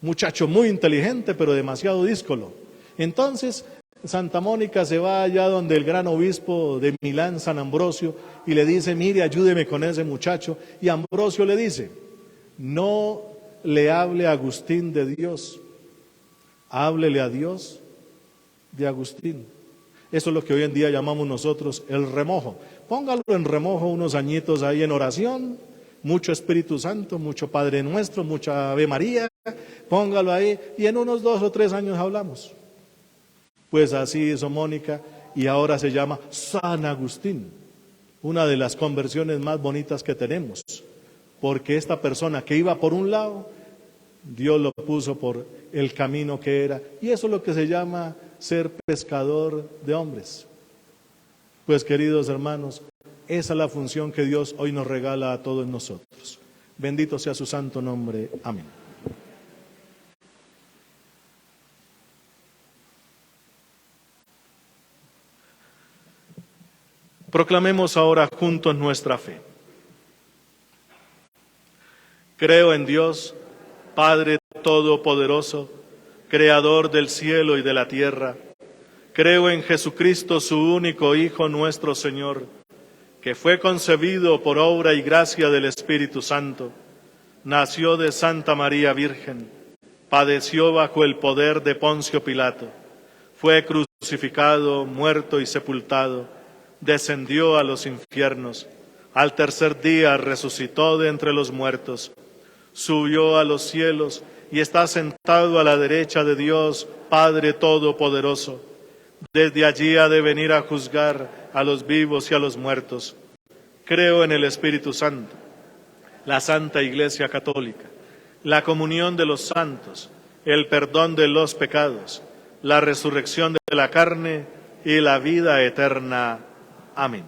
muchacho muy inteligente, pero demasiado díscolo. Entonces, Santa Mónica se va allá donde el gran obispo de Milán, San Ambrosio, y le dice, mire, ayúdeme con ese muchacho. Y Ambrosio le dice, no le hable a Agustín de Dios, háblele a Dios de Agustín. Eso es lo que hoy en día llamamos nosotros el remojo. Póngalo en remojo unos añitos ahí en oración, mucho Espíritu Santo, mucho Padre Nuestro, mucha Ave María, póngalo ahí y en unos 2 o 3 años hablamos. Pues así hizo Mónica y ahora se llama San Agustín, una de las conversiones más bonitas que tenemos, porque esta persona que iba por un lado, Dios lo puso por el camino que era, y eso es lo que se llama ser pescador de hombres. Pues queridos hermanos, esa es la función que Dios hoy nos regala a todos nosotros. Bendito sea su santo nombre. Amén. Proclamemos ahora juntos nuestra fe. Creo en Dios, Padre Todopoderoso, Creador del cielo y de la tierra. Creo en Jesucristo, su único Hijo, nuestro Señor, que fue concebido por obra y gracia del Espíritu Santo. Nació de Santa María Virgen, padeció bajo el poder de Poncio Pilato, fue crucificado, muerto y sepultado, descendió a los infiernos, al tercer día resucitó de entre los muertos, subió a los cielos y está sentado a la derecha de Dios, Padre Todopoderoso. Desde allí ha de venir a juzgar a los vivos y a los muertos. Creo en el Espíritu Santo, la Santa Iglesia Católica, la comunión de los santos, el perdón de los pecados, la resurrección de la carne y la vida eterna. Amén.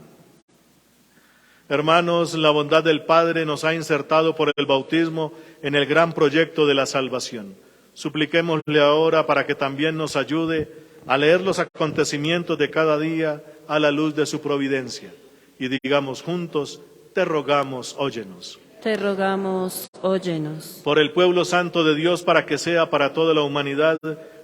Hermanos, la bondad del Padre nos ha insertado por el bautismo en el gran proyecto de la salvación. Supliquémosle ahora para que también nos ayude a leer los acontecimientos de cada día a la luz de su providencia. Y digamos juntos, te rogamos, óyenos. Te rogamos, óyenos. Por el pueblo santo de Dios, para que sea para toda la humanidad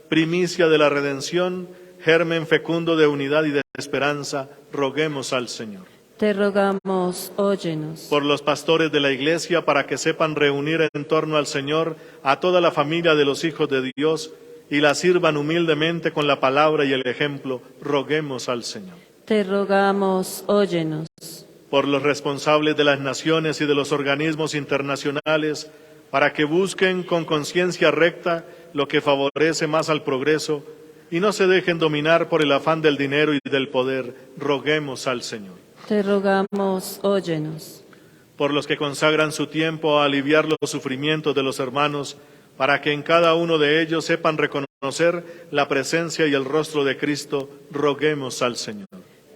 primicia de la redención, germen fecundo de unidad y de esperanza, roguemos al Señor. Te rogamos, óyenos. Por los pastores de la Iglesia, para que sepan reunir en torno al Señor a toda la familia de los hijos de Dios y la sirvan humildemente con la palabra y el ejemplo, roguemos al Señor. Te rogamos, óyenos. Por los responsables de las naciones y de los organismos internacionales, para que busquen con conciencia recta lo que favorece más al progreso y no se dejen dominar por el afán del dinero y del poder, roguemos al Señor. Te rogamos, óyenos. Por los que consagran su tiempo a aliviar los sufrimientos de los hermanos, para que en cada uno de ellos sepan reconocer la presencia y el rostro de Cristo, roguemos al Señor.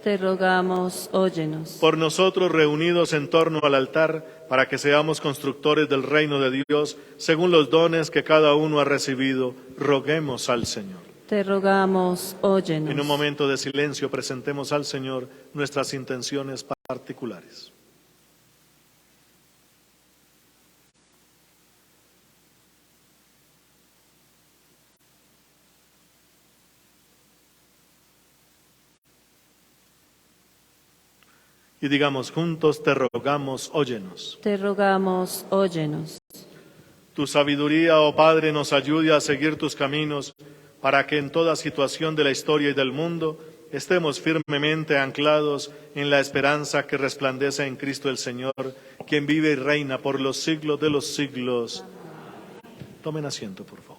Te rogamos, óyenos. Por nosotros reunidos en torno al altar, para que seamos constructores del reino de Dios, según los dones que cada uno ha recibido, roguemos al Señor. Te rogamos, óyenos. En un momento de silencio presentemos al Señor nuestras intenciones particulares. Y digamos juntos, te rogamos, óyenos. Te rogamos, óyenos. Tu sabiduría, oh Padre, nos ayude a seguir tus caminos, para que en toda situación de la historia y del mundo estemos firmemente anclados en la esperanza que resplandece en Cristo el Señor, quien vive y reina por los siglos de los siglos. Tomen asiento, por favor.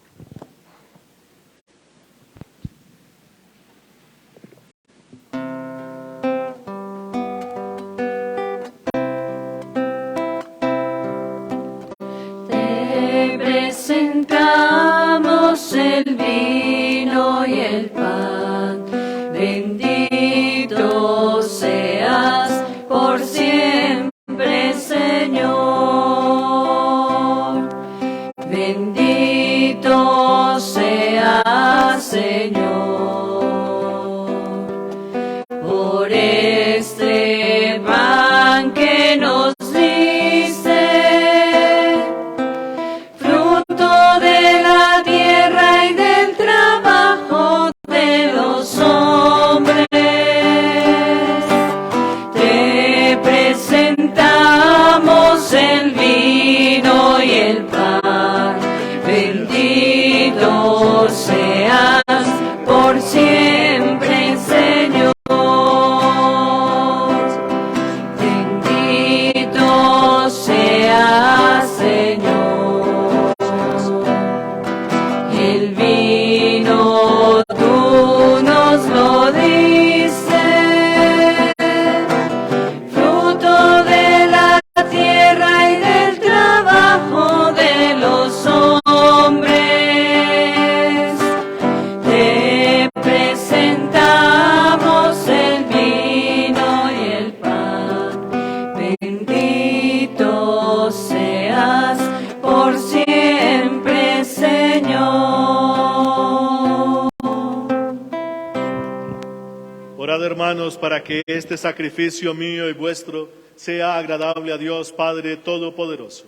que este sacrificio mío y vuestro sea agradable a Dios Padre Todopoderoso.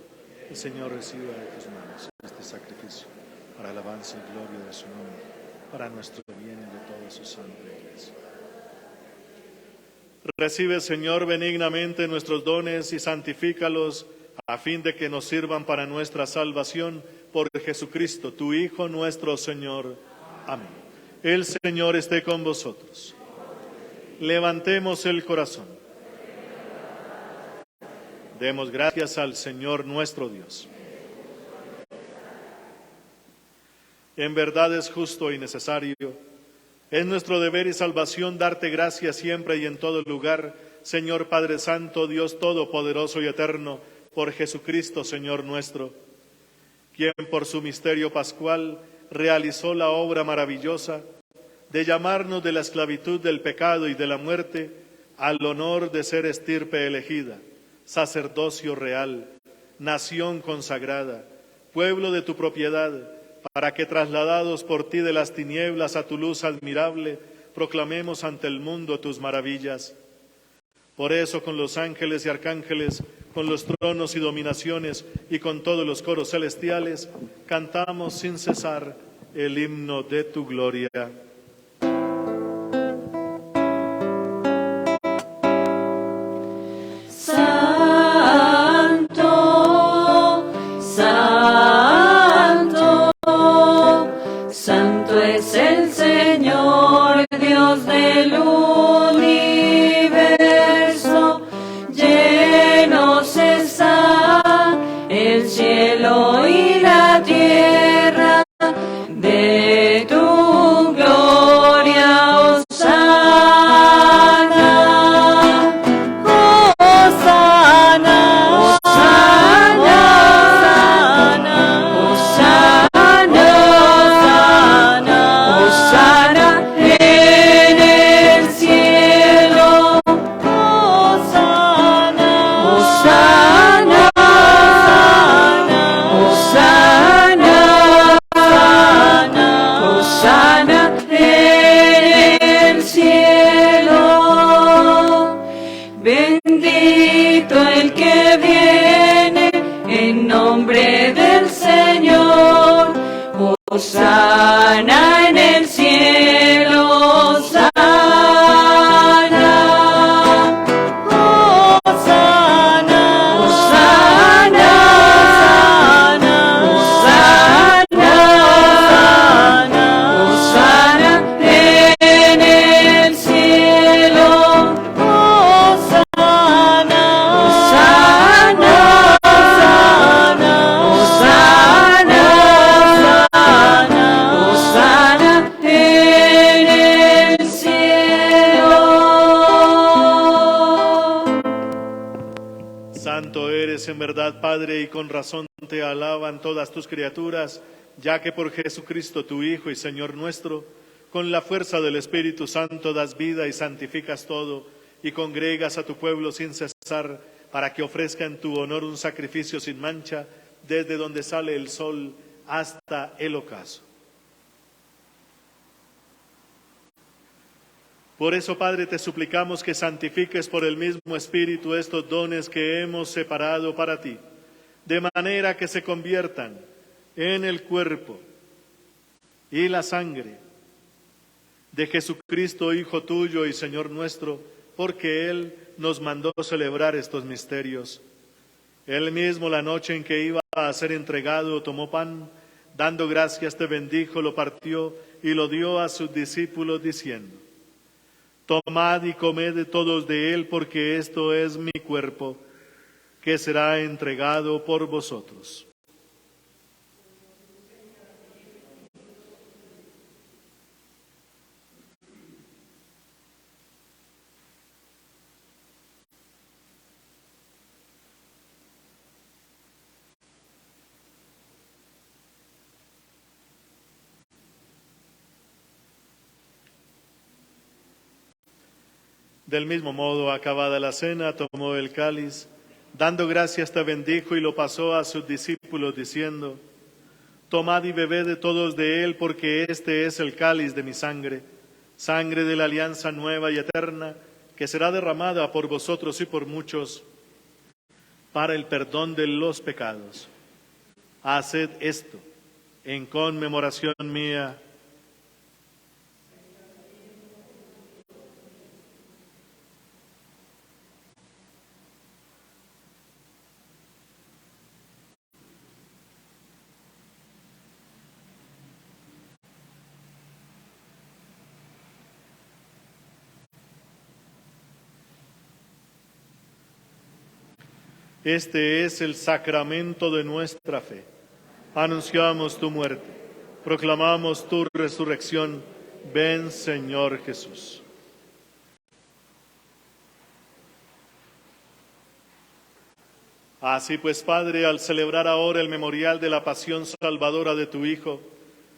El Señor reciba de tus manos este sacrificio para alabanza y gloria de su nombre, para nuestro bien y de toda su santa Iglesia. Recibe, Señor, benignamente nuestros dones y santifícalos a fin de que nos sirvan para nuestra salvación por Jesucristo, tu Hijo nuestro Señor. Amén. El Señor esté con vosotros. Levantemos el corazón. Demos gracias al Señor nuestro Dios. En verdad es justo y necesario, es nuestro deber y salvación darte gracias siempre y en todo lugar, Señor Padre Santo, Dios Todopoderoso y Eterno, por Jesucristo, Señor nuestro, quien por su misterio pascual realizó la obra maravillosa de llamarnos de la esclavitud del pecado y de la muerte al honor de ser estirpe elegida, sacerdocio real, nación consagrada, pueblo de tu propiedad, para que trasladados por ti de las tinieblas a tu luz admirable, proclamemos ante el mundo tus maravillas. Por eso con los ángeles y arcángeles, con los tronos y dominaciones y con todos los coros celestiales, cantamos sin cesar el himno de tu gloria. Padre, y con razón te alaban todas tus criaturas, ya que por Jesucristo tu Hijo y Señor nuestro, con la fuerza del Espíritu Santo das vida y santificas todo, y congregas a tu pueblo sin cesar, para que ofrezca en tu honor un sacrificio sin mancha, desde donde sale el sol hasta el ocaso. Por eso, Padre, te suplicamos que santifiques por el mismo Espíritu estos dones que hemos separado para ti, de manera que se conviertan en el cuerpo y la sangre de Jesucristo, Hijo tuyo y Señor nuestro, porque Él nos mandó celebrar estos misterios. Él mismo, la noche en que iba a ser entregado, tomó pan, dando gracias te bendijo, lo partió y lo dio a sus discípulos diciendo: tomad y comed todos de él, porque esto es mi cuerpo, que será entregado por vosotros. Del mismo modo, acabada la cena, tomó el cáliz, dando gracias te bendijo y lo pasó a sus discípulos diciendo: tomad y bebed de todos de él, porque este es el cáliz de mi sangre, sangre de la alianza nueva y eterna, que será derramada por vosotros y por muchos para el perdón de los pecados. Haced esto en conmemoración mía. Este es el sacramento de nuestra fe. Anunciamos tu muerte, proclamamos tu resurrección. Ven, Señor Jesús. Así pues, Padre, al celebrar ahora el memorial de la pasión salvadora de tu Hijo,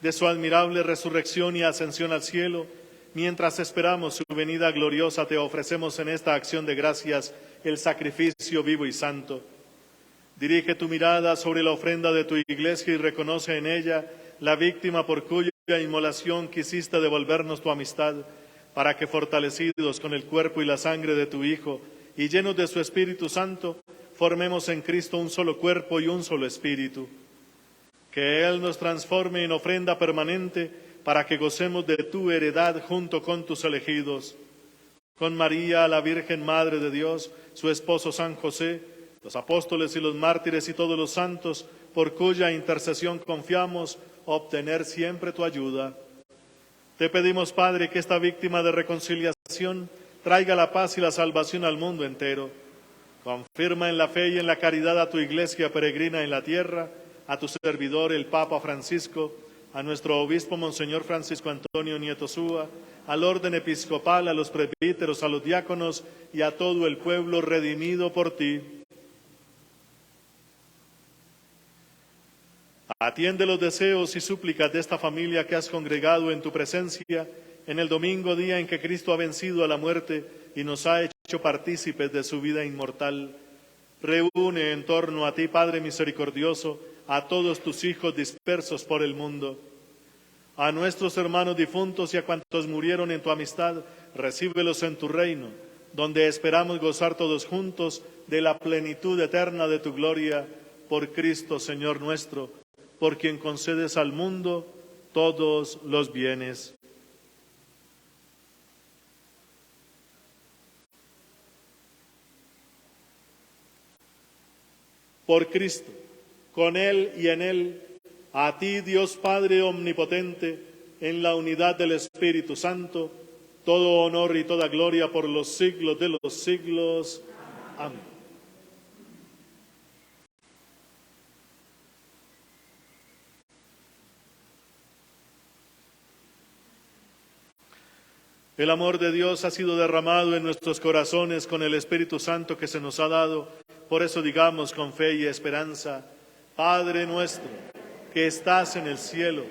de su admirable resurrección y ascensión al cielo, mientras esperamos su venida gloriosa, te ofrecemos en esta acción de gracias el sacrificio vivo y santo. Dirige tu mirada sobre la ofrenda de tu iglesia y reconoce en ella la víctima por cuya inmolación quisiste devolvernos tu amistad, para que fortalecidos con el cuerpo y la sangre de tu Hijo y llenos de su Espíritu Santo, formemos en Cristo un solo cuerpo y un solo espíritu. Que Él nos transforme en ofrenda permanente para que gocemos de tu heredad junto con tus elegidos. Con María, la Virgen Madre de Dios, su esposo San José, los apóstoles y los mártires y todos los santos, por cuya intercesión confiamos obtener siempre tu ayuda. Te pedimos, Padre, que esta víctima de reconciliación traiga la paz y la salvación al mundo entero. Confirma en la fe y en la caridad a tu iglesia peregrina en la tierra, a tu servidor el Papa Francisco, a nuestro obispo Monseñor Francisco Antonio Nieto Súa, al orden episcopal, a los presbíteros, a los diáconos y a todo el pueblo redimido por ti. Atiende los deseos y súplicas de esta familia que has congregado en tu presencia en el domingo, día en que Cristo ha vencido a la muerte y nos ha hecho partícipes de su vida inmortal. Reúne en torno a ti, Padre misericordioso, a todos tus hijos dispersos por el mundo. A nuestros hermanos difuntos y a cuantos murieron en tu amistad, recíbelos en tu reino, donde esperamos gozar todos juntos de la plenitud eterna de tu gloria, por Cristo Señor nuestro, por quien concedes al mundo todos los bienes. Por Cristo, con Él y en Él, a ti, Dios Padre omnipotente, en la unidad del Espíritu Santo, todo honor y toda gloria por los siglos de los siglos. Amén. El amor de Dios ha sido derramado en nuestros corazones con el Espíritu Santo que se nos ha dado. Por eso digamos con fe y esperanza: Padre nuestro, que estás en el cielo,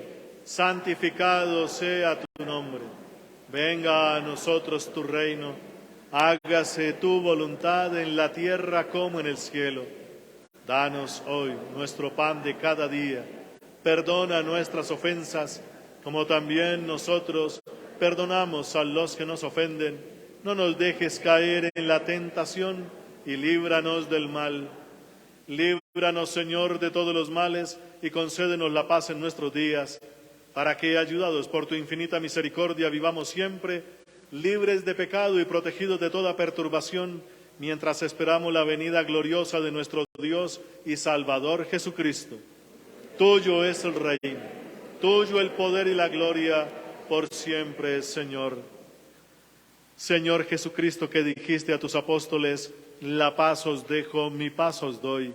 santificado sea tu nombre. Venga a nosotros tu reino. Hágase tu voluntad en la tierra como en el cielo. Danos hoy nuestro pan de cada día. Perdona nuestras ofensas, como también nosotros perdonamos a los que nos ofenden. No nos dejes caer en la tentación y líbranos del mal. Líbranos, Señor, de todos los males y concédenos la paz en nuestros días, para que, ayudados por tu infinita misericordia, vivamos siempre libres de pecado y protegidos de toda perturbación, mientras esperamos la venida gloriosa de nuestro Dios y Salvador Jesucristo. Tuyo es el reino, tuyo el poder y la gloria, por siempre, Señor. Señor Jesucristo, que dijiste a tus apóstoles: la paz os dejo, mi paz os doy.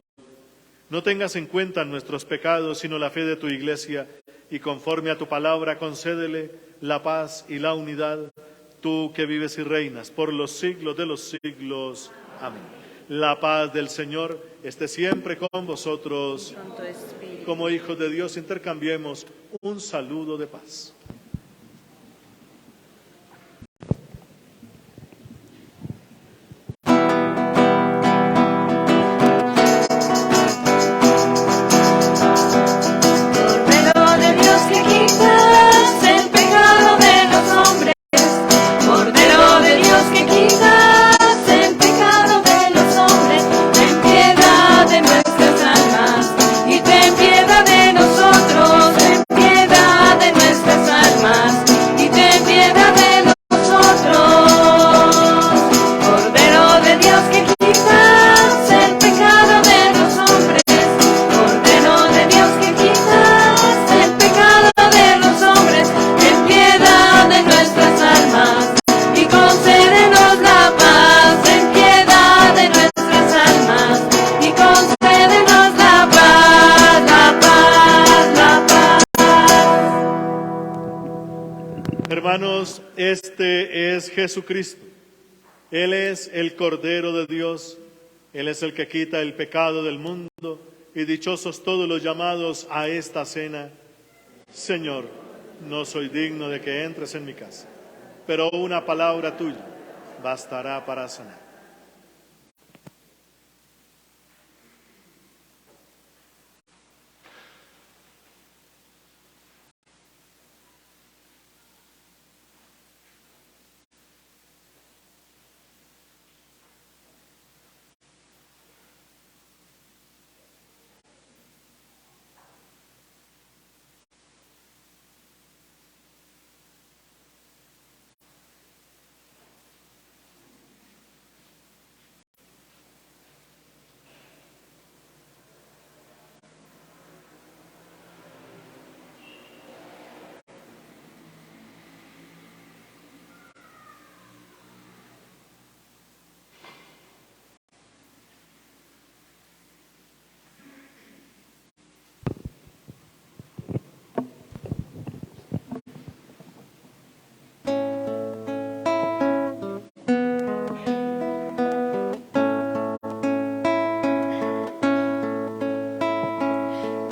No tengas en cuenta nuestros pecados, sino la fe de tu iglesia, y conforme a tu palabra concédele la paz y la unidad, tú que vives y reinas por los siglos de los siglos. Amén. La paz del Señor esté siempre con vosotros. Como hijos de Dios, intercambiemos un saludo de paz. Cordero de Dios que quitas Este es Jesucristo. Él es el Cordero de Dios. Él es el que quita el pecado del mundo. Y dichosos todos los llamados a esta cena. Señor, no soy digno de que entres en mi casa, pero una palabra tuya bastará para sanar.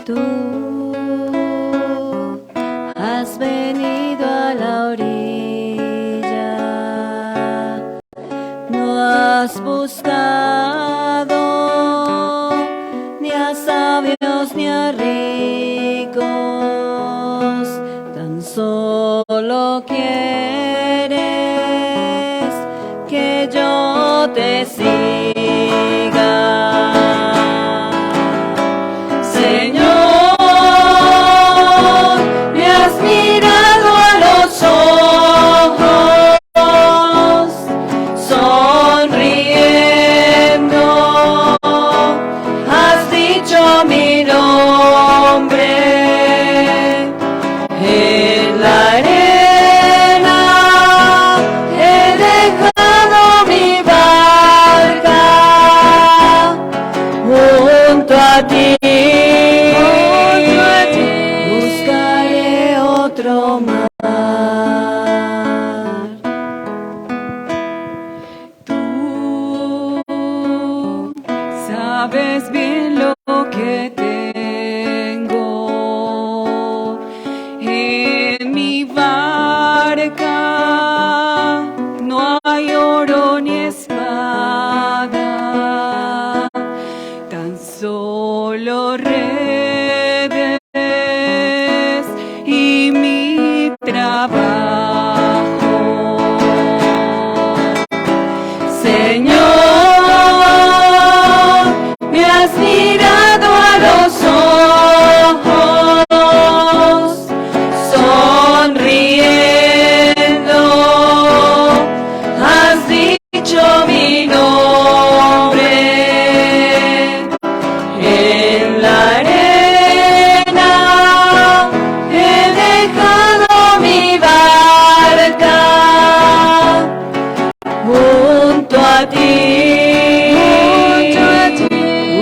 Tú has venido a la orilla, no has buscado ni a sabios ni a ricos, tan solo quieres que yo te siga. Buscaré otro mar. Tú sabes bien lo que tengo en mi barca. No hay oro ni espada, tan solo redes y mi trabajo. Señor, me has mirado a los ojos, sonriendo, has dicho mi nombre. En la arena he dejado mi barca, junto a ti,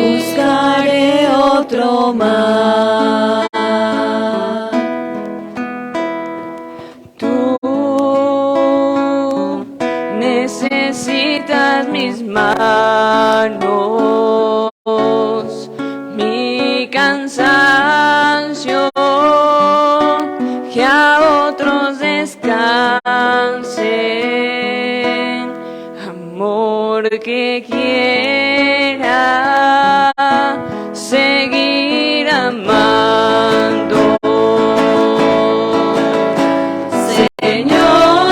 buscaré otro mar. Tú necesitas mis manos, mi cansancio, que a otros descansen, amor que quiera seguir amando. Señor,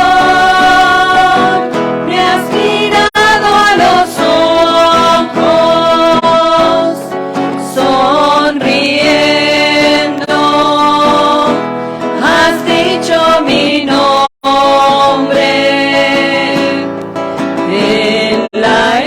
me has mirado a los ojos, sonriendo, has dicho mi nombre. En la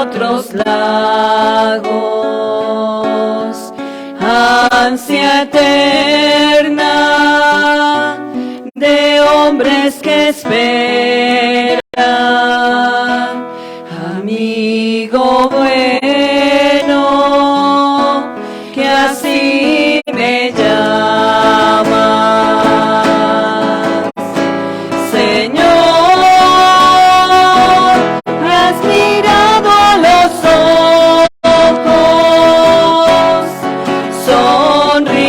otros lagos, ansia eterna de hombres que esperan, amigo bueno, que así me llamas. Señor, me has mirado a los ojos, sonriendo,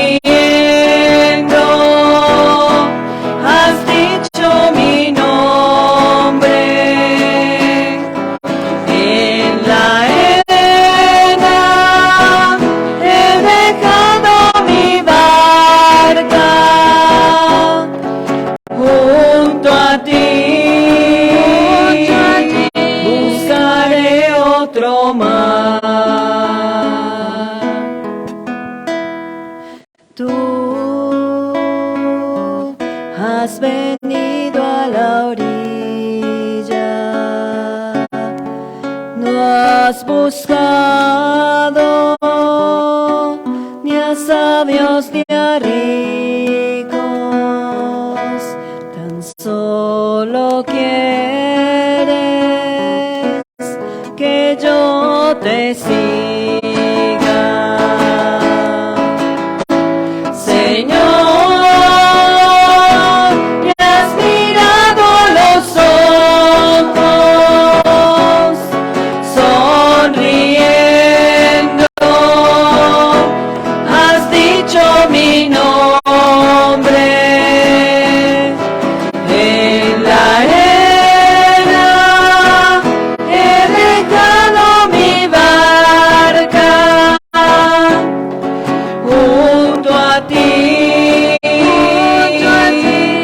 has dicho mi nombre. En la arena he dejado mi barca, junto a ti buscaré otro mar. Tú has venido a la orilla, no has buscado ni a sabios ni a ricos, tan solo quieres que yo te siga. Señor, me has mirado a los ojos, sonriendo, has dicho mi nombre. En la arena he dejado mi barca, junto a ti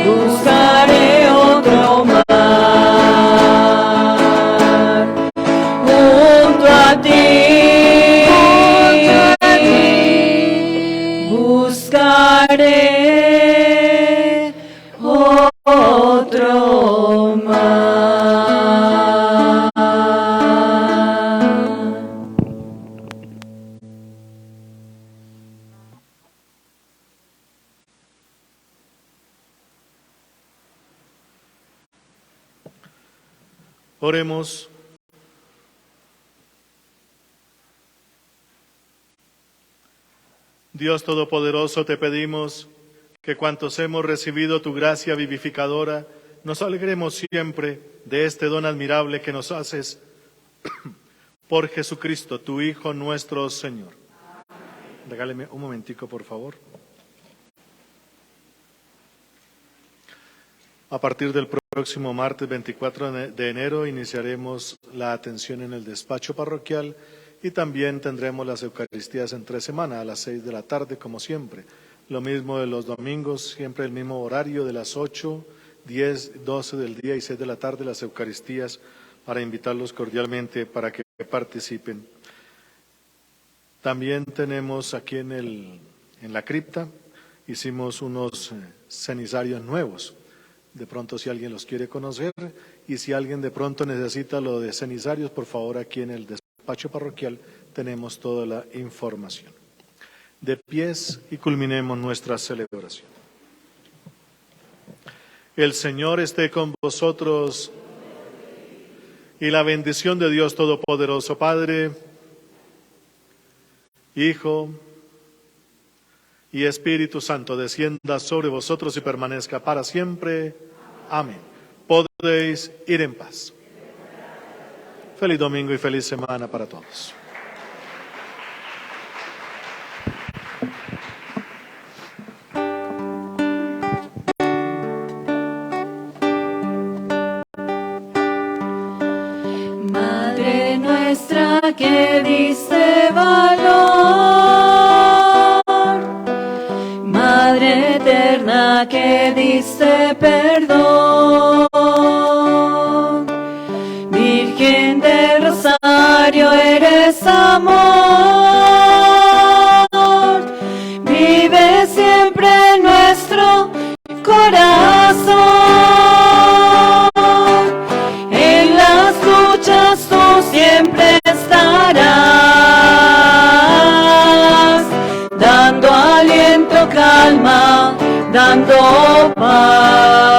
buscaré otro mar. Junto a ti buscaré otro mar. Oremos. Dios Todopoderoso, te pedimos que cuantos hemos recibido tu gracia vivificadora, nos alegremos siempre de este don admirable que nos haces por Jesucristo, tu Hijo nuestro Señor. Regáleme un momentico, por favor. A partir del próximo martes 24 de enero iniciaremos la atención en el despacho parroquial y también tendremos las Eucaristías en 3 semanas a las 6 de la tarde, como siempre. Lo mismo de los domingos, siempre el mismo horario de las 8, 10, 12 del día y 6 de la tarde, las Eucaristías, para invitarlos cordialmente para que participen. También tenemos aquí en la cripta, hicimos unos cenizarios nuevos. De pronto, si alguien los quiere conocer y si alguien de pronto necesita lo de cenizarios, por favor, aquí en el despacho parroquial tenemos toda la información. De pies y culminemos nuestra celebración. El Señor esté con vosotros y la bendición de Dios Todopoderoso, Padre, Hijo y Espíritu Santo, descienda sobre vosotros y permanezca para siempre. Amén. Podéis ir en paz. Feliz domingo y feliz semana para todos. Madre nuestra que diste valor, Madre eterna que diste perdón, Virgen del Rosario eres amor, vive siempre en nuestro corazón, en las luchas tú siempre estás. dando paz.